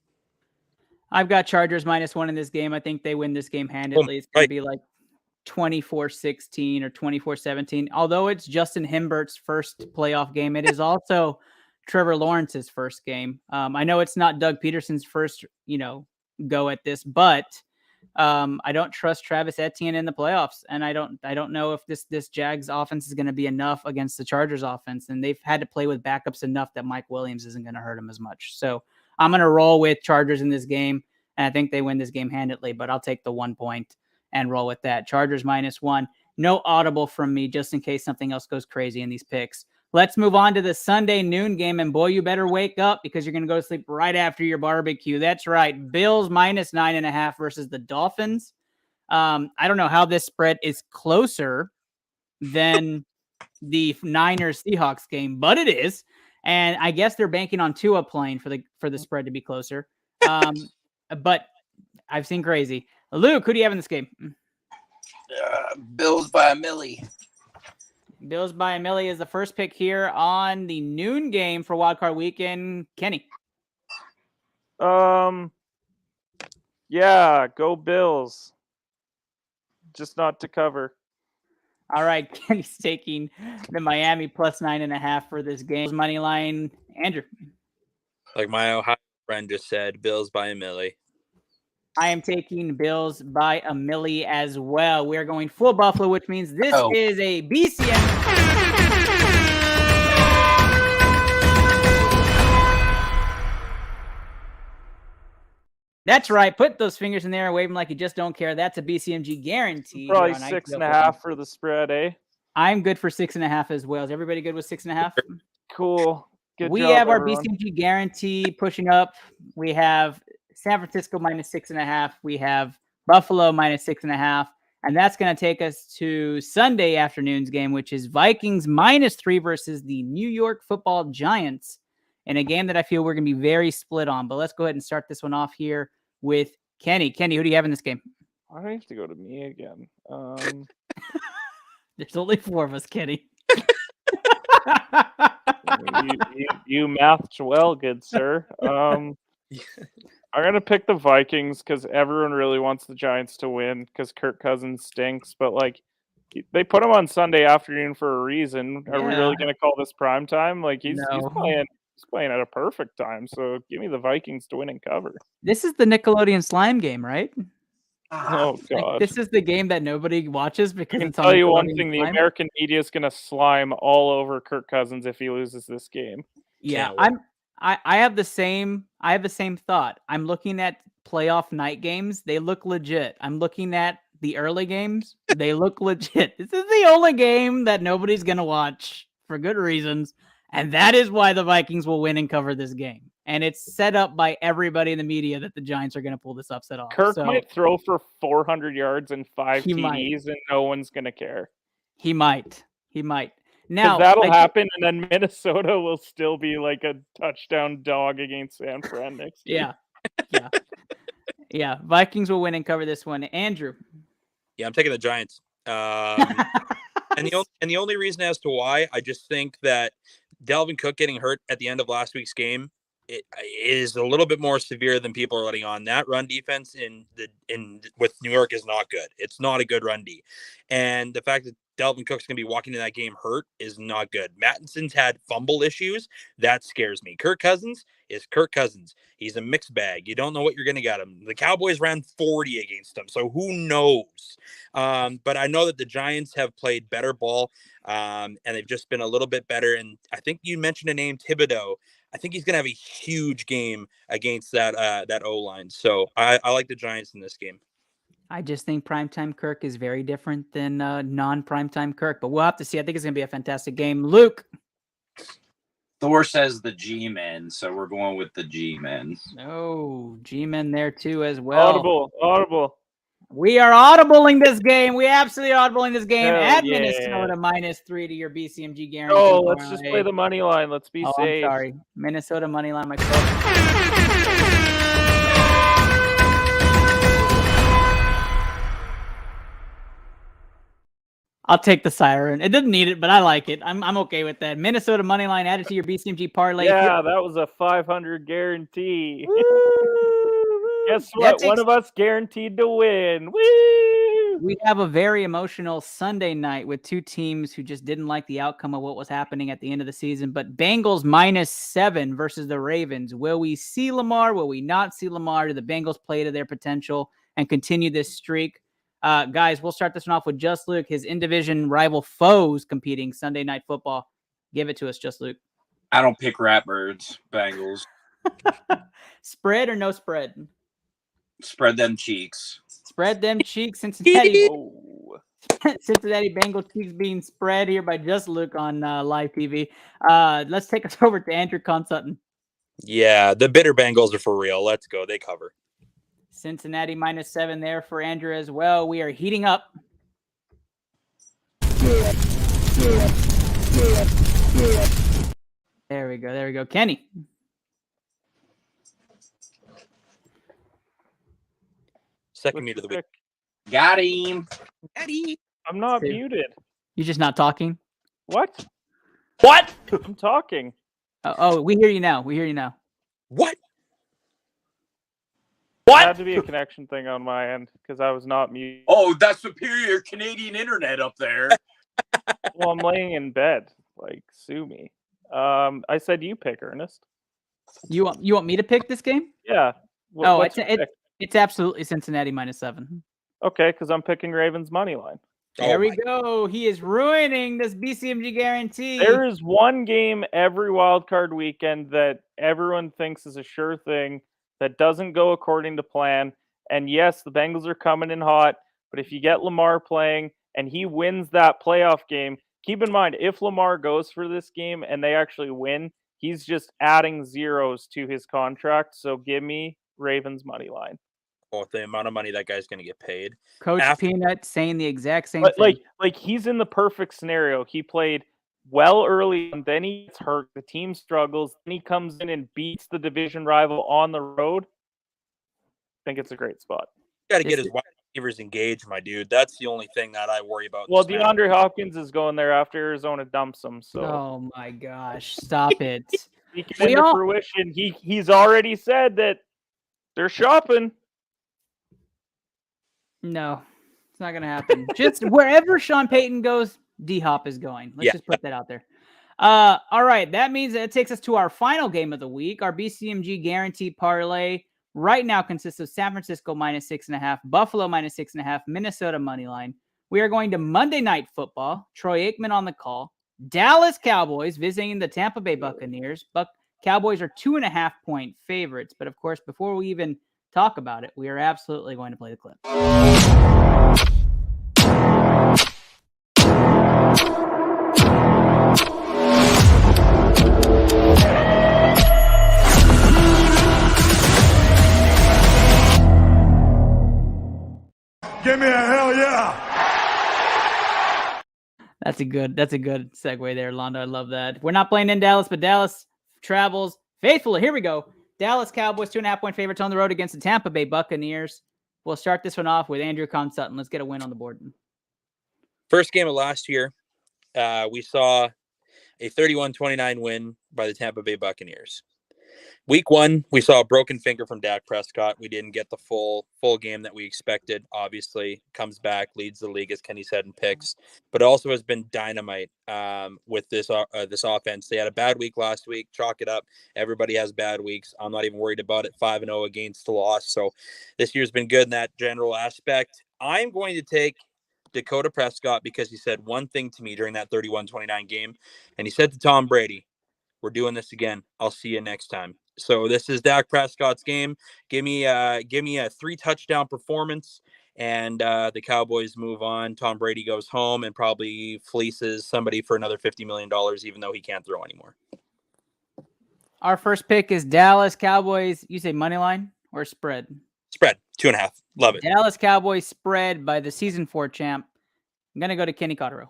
I've got Chargers -1 in this game. I think they win this game handedly. It's going to be like 24-16 or 24-17. Although it's Justin Himbert's first playoff game, it is also Trevor Lawrence's first game. I know it's not Doug Peterson's first, go at this, but I don't trust Travis Etienne in the playoffs, and I don't know if this Jags offense is going to be enough against the Chargers offense, and they've had to play with backups enough that Mike Williams isn't going to hurt him as much. So I'm going to roll with Chargers in this game, and I think they win this game handedly, but I'll take the 1 point and roll with that. Chargers -1. No audible from me, just in case something else goes crazy in these picks. Let's move on to the Sunday noon game, and boy, you better wake up because you're going to go to sleep right after your barbecue. That's right. Bills -9.5 versus the Dolphins. I don't know how this spread is closer than the Niners Seahawks game, but it is. And I guess they're banking on Tua playing for the spread to be closer. But I've seen crazy. Luke, who do you have in this game? Bills by a milli. Bills by a milli is the first pick here on the noon game for Wildcard Weekend. Kenny. Yeah, go Bills. Just not to cover. All right, Kenny's taking the Miami +9.5 for this game. Money line, Andrew. Like my Ohio friend just said, Bills by a milli. I am taking Bills by a milli as well. We're going full Buffalo, which means this is a BCM. That's right. Put those fingers in there and wave them like you just don't care. That's a BCMG guarantee. Probably 6.5 for the spread, eh? I'm good for 6.5 as well. Is everybody good with 6.5? Cool. Good we job, have our everyone. BCMG guarantee pushing up. We have San Francisco -6.5. We have Buffalo -6.5. And that's going to take us to Sunday afternoon's game, which is Vikings -3 versus the New York Football Giants in a game that I feel we're going to be very split on. But let's go ahead and start this one off here with Kenny. Kenny, who do you have in this game? I have to go to me again. There's only 4 of us, Kenny. you mathed well, good sir. I'm going to pick the Vikings because everyone really wants the Giants to win because Kirk Cousins stinks. But, they put him on Sunday afternoon for a reason. Are we really going to call this prime time? He's playing at a perfect time. So give me the Vikings to win and cover. This is the Nickelodeon slime game, right? Oh, God. This is the game that nobody watches because it's on tell you one Nickelodeon thing, the slime. American media is going to slime all over Kirk Cousins if he loses this game. Yeah, I have the same thought. I'm looking at playoff night games. They look legit. I'm looking at the early games. They look legit. This is the only game that nobody's going to watch. for good reasons. And that is why the Vikings will win and cover this game. And it's set up by everybody in the media that the Giants are going to pull this upset off. Kirk So might throw for 400 yards and 5 He TDs, might. and no one's going to care. he might. Now, Because that'll happen, and then Minnesota will still be like a touchdown dog against San Fran next year. Yeah. Vikings will win and cover this one. Andrew. Yeah, I'm taking the Giants. And the only reason as to why, I just think that Dalvin Cook getting hurt at the end of last week's game, it is a little bit more severe than people are letting on. That run defense with New York is not good. It's not a good run D. And the fact that Dalvin Cook's going to be walking in that game hurt is not good. Mattinson's had fumble issues. That scares me. Kirk Cousins is Kirk Cousins. He's a mixed bag. You don't know what you're going to get him. The Cowboys ran 40 against him, so who knows? But I know that the Giants have played better ball, and they've just been a little bit better. And I think you mentioned a name, Thibodeau. I think he's going to have a huge game against that O-line. So I like the Giants in this game. I just think Primetime Kirk is very different than non-Primetime Kirk, but we'll have to see. I think it's going to be a fantastic game. Luke. Thor says the G-Men, so we're going with the G-Men. Oh, G-Men there too as well. Audible. We are audibling this game. We absolutely audibling this game Hell at yeah. Minnesota -3 to your BCMG guarantee. Oh, let's just play the money line. Let's be safe. I'm sorry. Minnesota money line, my coach. I'll take the siren. It didn't need it, but I like it. I'm okay with that. Minnesota money line added to your BCMG parlay. Yeah, that was a 500 guarantee. Guess what? One of us guaranteed to win. Woo! We have a very emotional Sunday night with two teams who just didn't like the outcome of what was happening at the end of the season. But Bengals -7 versus the Ravens. Will we see Lamar? Will we not see Lamar? Do the Bengals play to their potential and continue this streak? Guys, we'll start this one off with Just Luke, his in-division rival foes competing Sunday Night Football. Give it to us, Just Luke. I don't pick Ratbirds, Bengals. Spread or no spread? Spread them cheeks. Spread them cheeks, Cincinnati. Cincinnati Bengal cheeks being spread here by Just Luke on live TV. Let's take us over to Andrew Consutton. Yeah, the bitter Bengals are for real. Let's go. They cover. Cincinnati -7 there for Andrew as well. We are heating up. There we go. Kenny. Second meet of the week. Got him. I'm not muted. You're just not talking? What? I'm talking. Oh, we hear you now. What? It had to be a connection thing on my end because I was not muted. Oh, that's superior Canadian internet up there. Well, I'm laying in bed. Like, sue me. I said you pick, Ernest. You want me to pick this game? Yeah. It's absolutely Cincinnati -7. Okay, because I'm picking Ravens money line. There we go. He is ruining this BCMG guarantee. There is one game every wild card weekend that everyone thinks is a sure thing that doesn't go according to plan. And yes, the Bengals are coming in hot, but if you get Lamar playing and he wins that playoff game, keep in mind, if Lamar goes for this game and they actually win, he's just adding zeros to his contract. So give me Ravens money line. Oh, the amount of money that guy's going to get paid. Coach Peanut saying the exact same but thing. Like he's in the perfect scenario. He played well early, and then he gets hurt. The team struggles. Then he comes in and beats the division rival on the road. I think it's a great spot. You got to get his wide receivers engaged, my dude. That's the only thing that I worry about. Well, DeAndre Hopkins is going there after Arizona dumps him. So. Oh my gosh! Stop it. Speaking into fruition, he's already said that they're shopping. No, it's not going to happen. Just wherever Sean Payton goes, D-Hop is going. Let's just put that out there. All right. That means that it takes us to our final game of the week. Our BCMG guarantee parlay right now consists of San Francisco -6.5, Buffalo -6.5, Minnesota money line. We are going to Monday Night Football. Troy Aikman on the call. Dallas Cowboys visiting the Tampa Bay Buccaneers. Cowboys are 2.5-point favorites. But of course, before we even talk about it, we are absolutely going to play the clip. Give me a hell yeah. That's a good segue there, Londo. I love that. We're not playing in Dallas, but Dallas travels faithfully. Here we go. Dallas Cowboys 2.5-point favorites on the road against the Tampa Bay Buccaneers. We'll start this one off with Andrew Sutton. Let's get a win on the board. First game of last year, we saw a 31-29 win by the Tampa Bay Buccaneers. Week 1, we saw a broken finger from Dak Prescott. We didn't get the full game that we expected. Obviously, comes back, leads the league, as Kenny said, in picks, but also has been dynamite with this offense. They had a bad week last week. Chalk it up. Everybody has bad weeks. I'm not even worried about it. 5-0 against the loss. So this year's been good in that general aspect. I'm going to take Dakota Prescott because he said one thing to me during that 31-29 game, and he said to Tom Brady, "We're doing this again. I'll see you next time." So this is Dak Prescott's game. Give me a 3-touchdown performance, and the Cowboys move on. Tom Brady goes home and probably fleeces somebody for another $50 million, even though he can't throw anymore. Our first pick is Dallas Cowboys. You say money line or spread? Spread 2.5. Love it. Dallas Cowboys spread by the season 4 champ. I'm gonna go to Kenny Cotterill.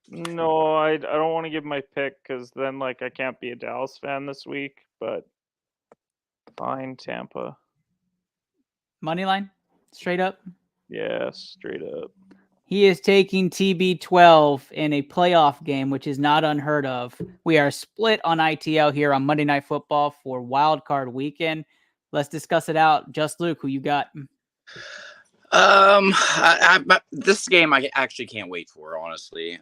No, I don't want to give my pick because then I can't be a Dallas fan this week. But fine, Tampa. Money line, straight up. Yeah, straight up. He is taking TB12 in a playoff game, which is not unheard of. We are split on ITL here on Monday Night Football for Wild Card Weekend. Let's discuss it out. Just Luke, who you got? This game I actually can't wait for, honestly.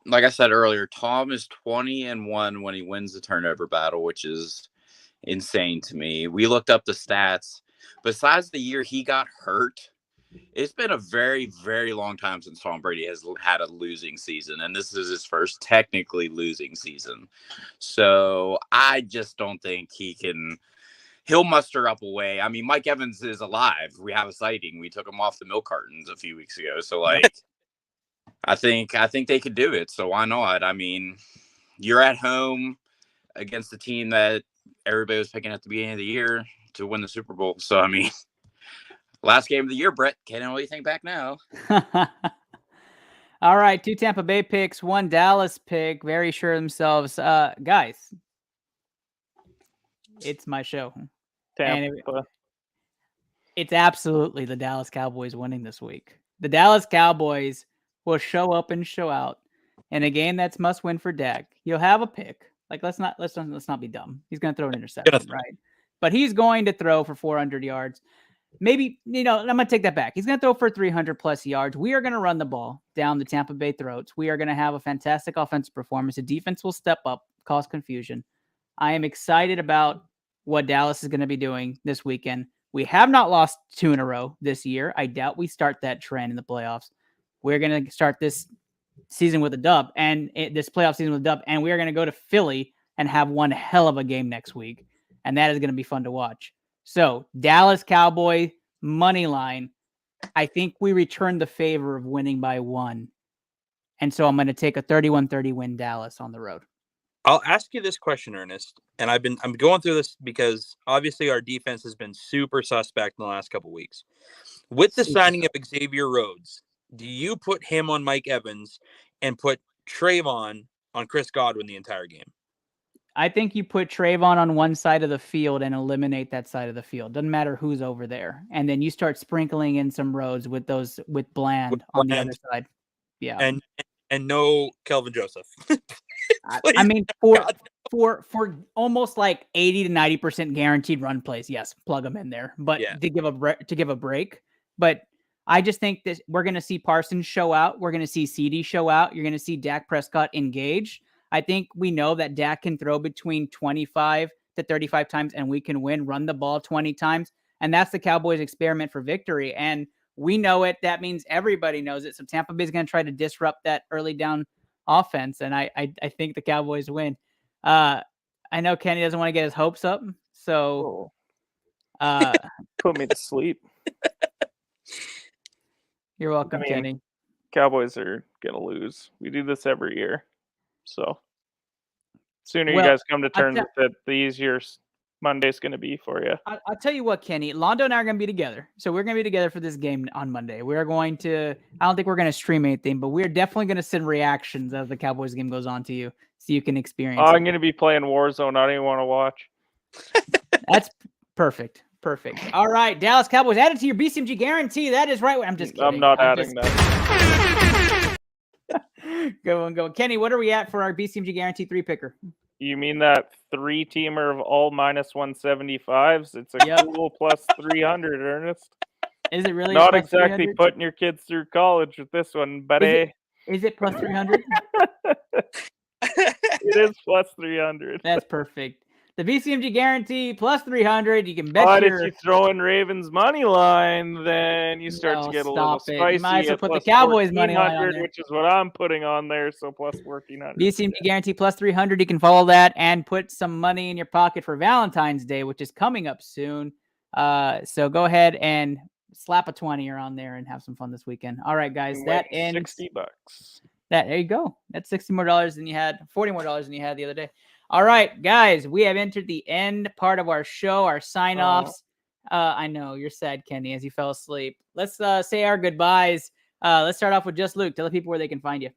Like I said earlier, Tom is 20-1 when he wins the turnover battle, which is insane to me. We looked up the stats. Besides the year he got hurt, it's been a very, very long time since Tom Brady has had a losing season, and this is his first technically losing season. So I just don't think he'll muster up a way. I mean, Mike Evans is alive. We have a sighting. We took him off the milk cartons a few weeks ago. So, I think they could do it. So why not? I mean, you're at home against the team that everybody was picking at the beginning of the year to win the Super Bowl. So, I mean, last game of the year, Brett. Can't only think back now. All right, 2 Tampa Bay picks, 1 Dallas pick. Very sure of themselves. Guys, it's my show. Tampa. It's absolutely the Dallas Cowboys winning this week. The Dallas Cowboys will show up and show out in a game that's must win for Dak. He'll have a pick. Let's not be dumb. He's going to throw an interception, right? But he's going to throw for 400 yards. Maybe, I'm going to take that back. He's going to throw for 300 plus yards. We are going to run the ball down the Tampa Bay throats. We are going to have a fantastic offensive performance. The defense will step up, cause confusion. I am excited about what Dallas is going to be doing this weekend. We have not lost 2 in a row this year. I doubt we start that trend in the playoffs. We're going to start this season with a dub and this playoff season with a dub. And we are going to go to Philly and have one hell of a game next week. And that is going to be fun to watch. So Dallas Cowboy money line. I think we return the favor of winning by 1. And so I'm going to take a 31-30 win Dallas on the road. I'll ask you this question, Ernest, and I'm going through this because obviously our defense has been super suspect in the last couple of weeks. With the signing of Xavier Rhodes, do you put him on Mike Evans and put Trayvon on Chris Godwin the entire game? I think you put Trayvon on one side of the field and eliminate that side of the field. Doesn't matter who's over there. And then you start sprinkling in some Rhodes with Bland on the other side. Yeah. And no Kelvin Joseph. I mean, for almost like 80 to 90% guaranteed run plays, yes, plug them in there. But to give a break. But I just think that we're going to see Parsons show out. We're going to see CD show out. You're going to see Dak Prescott engage. I think we know that Dak can throw between 25 to 35 times and we can run the ball 20 times. And that's the Cowboys' experiment for victory. And we know it. That means everybody knows it. So Tampa Bay is going to try to disrupt that early down offense. And I think the Cowboys win. I know Kenny doesn't want to get his hopes up. So put me to sleep. You're welcome, Kenny. Cowboys are going to lose. We do this every year. So sooner you guys come to terms with it, the easier Monday's going to be for you. I'll tell you what, Kenny. Londo and I are going to be together. So we're going to be together for this game on Monday. We're going to, I don't think we're going to stream anything, but we're definitely going to send reactions as the Cowboys game goes on to you so you can experience I'm it. going to be playing Warzone. I don't even want to watch. That's perfect. Perfect. All right, Dallas Cowboys, add it to your BCMG guarantee. That is right. I'm just kidding. I'm not adding that. Go on, go. Kenny, what are we at for our BCMG guarantee 3-picker? You mean that 3-teamer of all minus 175s? It's a cool plus 300, Ernest. Is it really? Not exactly 300? Putting your kids through college with this one, buddy. Is it plus 300? It is plus 300. That's perfect. The BCMG guarantee plus 300. You can bet but if you throw in Ravens money line, then you start to get a little spicy. You might as well put the Cowboys money line on there, which is what I'm putting on there. So plus 1400. BCMG guarantee plus 300. You can follow that and put some money in your pocket for Valentine's Day, which is coming up soon. So go ahead and slap a 20er on there and have some fun this weekend. All right, guys, that ends $60. There you go. That's $60 more than you had, $40 more than you had the other day. All right, guys, we have entered the end part of our show, our sign-offs. I know, you're sad, Kenny, as you fell asleep. Let's say our goodbyes. Let's start off with Just Luke. Tell the people where they can find you.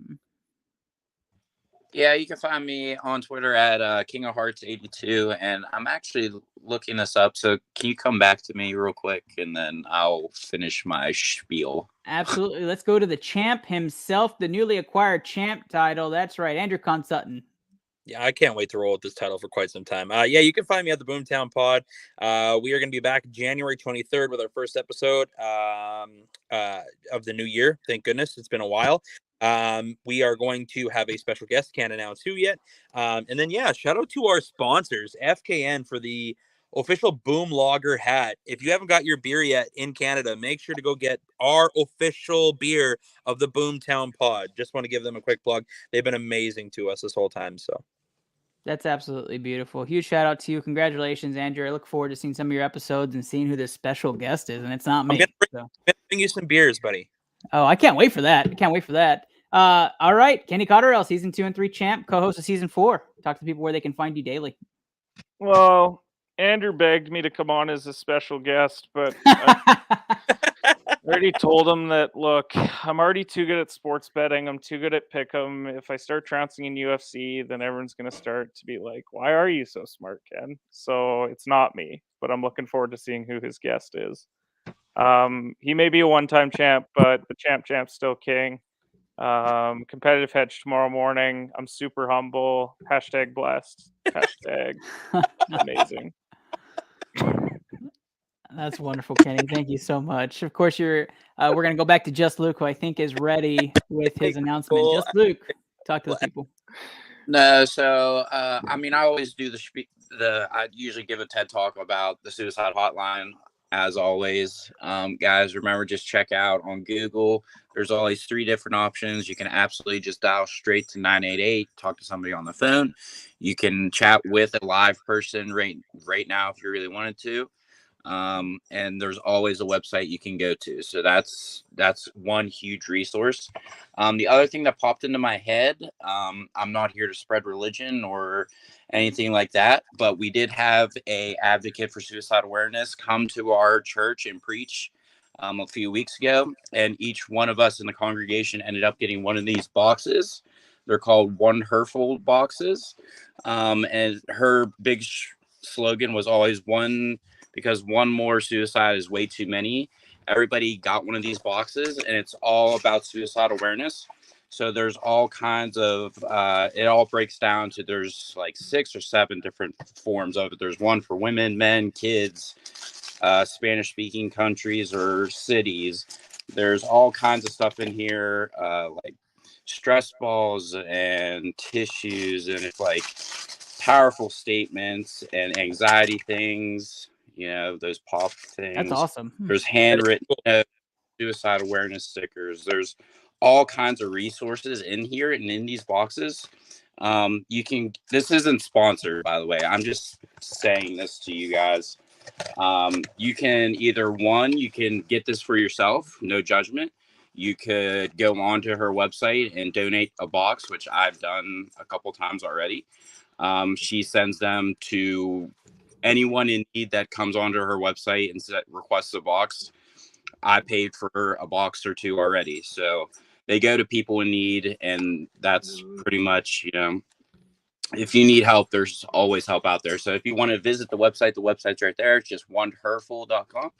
Yeah, you can find me on Twitter at King of Hearts 82, and I'm actually looking this up. So can you come back to me real quick, and then I'll finish my spiel. Absolutely. Let's go to the champ himself, the newly acquired champ title. That's right, Andrew Consutton. Yeah, I can't wait to roll with this title for quite some time. Yeah, you can find me at the Boomtown Pod. We are going to be back January 23rd with our first episode of the new year. Thank goodness. It's been a while. We are going to have a special guest. Can't announce who yet. And then, yeah, shout out to our sponsors, FKN, for the official Boom Lager hat. If you haven't got your beer yet in Canada, make sure to go get our official beer of the Boomtown Pod. Just want to give them a quick plug. They've been amazing to us this whole time. So that's absolutely beautiful. Huge shout out to you. Congratulations, Andrew. I look forward to seeing some of your episodes and seeing who this special guest is. And it's not me. I'm gonna bring you some beers, buddy. Oh, I can't wait for that. I can't wait for that. All right, Kenny Cotterell, season 2 and 3 champ, co-host of season 4. Talk to people where they can find you daily. Well, Andrew begged me to come on as a special guest, but I already told him that, look, I'm already too good at sports betting. I'm too good at pick'em. If I start trouncing in UFC, then everyone's going to start to be like, why are you so smart, Ken? So it's not me, but I'm looking forward to seeing who his guest is. He may be a one-time champ, but the champ's still king. Competitive hedge tomorrow morning. I'm super humble. Hashtag blessed. Hashtag amazing. That's wonderful, Kenny. Thank you so much. Of course, we're going to go back to Just Luke, who I think is ready with his announcement. Just Luke, talk to the people. No, so I mean, I always do I usually give a TED talk about the suicide hotline. As always, guys, remember, just check out on Google. There's always 3 different options. You can absolutely just dial straight to 988, talk to somebody on the phone. You can chat with a live person right now if you really wanted to. And there's always a website you can go to. So that's one huge resource. The other thing that popped into my head, I'm not here to spread religion or anything like that, but we did have a advocate for suicide awareness come to our church and preach a few weeks ago, and each one of us in the congregation ended up getting one of these boxes. They're called One Herfold boxes, and her big slogan was always because one more suicide is way too many. Everybody got one of these boxes, and it's all about suicide awareness. So there's all kinds of, it all breaks down to, there's like 6 or 7 different forms of it. There's one for women, men, kids, Spanish speaking countries or cities. There's all kinds of stuff in here, like stress balls and tissues, and it's like powerful statements and anxiety things, those pop things. That's awesome. There's handwritten suicide awareness stickers. There's all kinds of resources in here and in these boxes. This isn't sponsored, by the way. I'm just saying this to you guys. You can you can get this for yourself, no judgment. You could go onto her website and donate a box, which I've done a couple times already. She sends them to anyone in need that comes onto her website and requests a box, I paid for a box or two already. So they go to people in need, and that's pretty much, if you need help, there's always help out there. So if you want to visit the website's right there. It's just wonderful.com,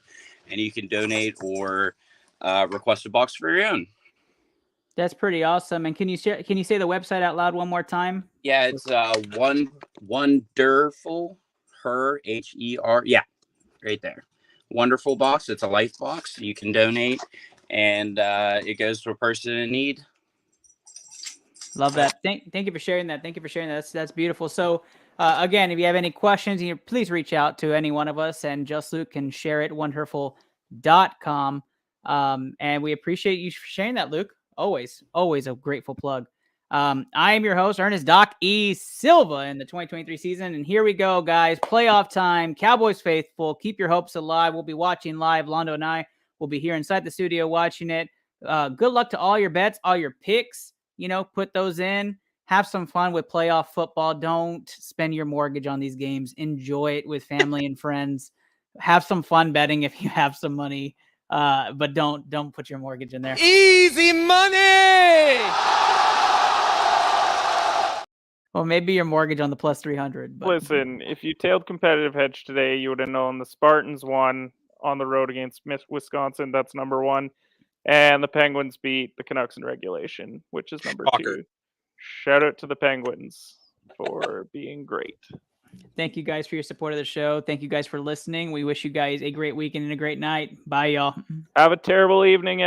and you can donate or request a box for your own. That's pretty awesome. And can you say the website out loud one more time? Yeah, it's wonderful, her, Her. Yeah, right there. Wonderful box. It's a life box. You can donate, and it goes to a person in need. Love that. Thank you for sharing that. Thank you for sharing that. That's beautiful. So again, if you have any questions, please reach out to any one of us, and Just Luke can share it, wonderful.com. And we appreciate you sharing that, Luke. Always a grateful plug. I am your host, Ernest Doc E. Silva, in the 2023 season. And here we go, guys. Playoff time. Cowboys faithful. Keep your hopes alive. We'll be watching live. Londo and I will be here inside the studio watching it. Good luck to all your bets, all your picks. Put those in. Have some fun with playoff football. Don't spend your mortgage on these games. Enjoy it with family and friends. Have some fun betting if you have some money. But don't put your mortgage in there. Easy money! Well, maybe your mortgage on the plus 300. But listen, if you tailed competitive hedge today, you would have known the Spartans won on the road against Wisconsin. That's number 1. And the Penguins beat the Canucks in regulation, which is number 2. Shout out to the Penguins for being great. Thank you guys for your support of the show. Thank you guys for listening. We wish you guys a great weekend and a great night. Bye, y'all. Have a terrible evening,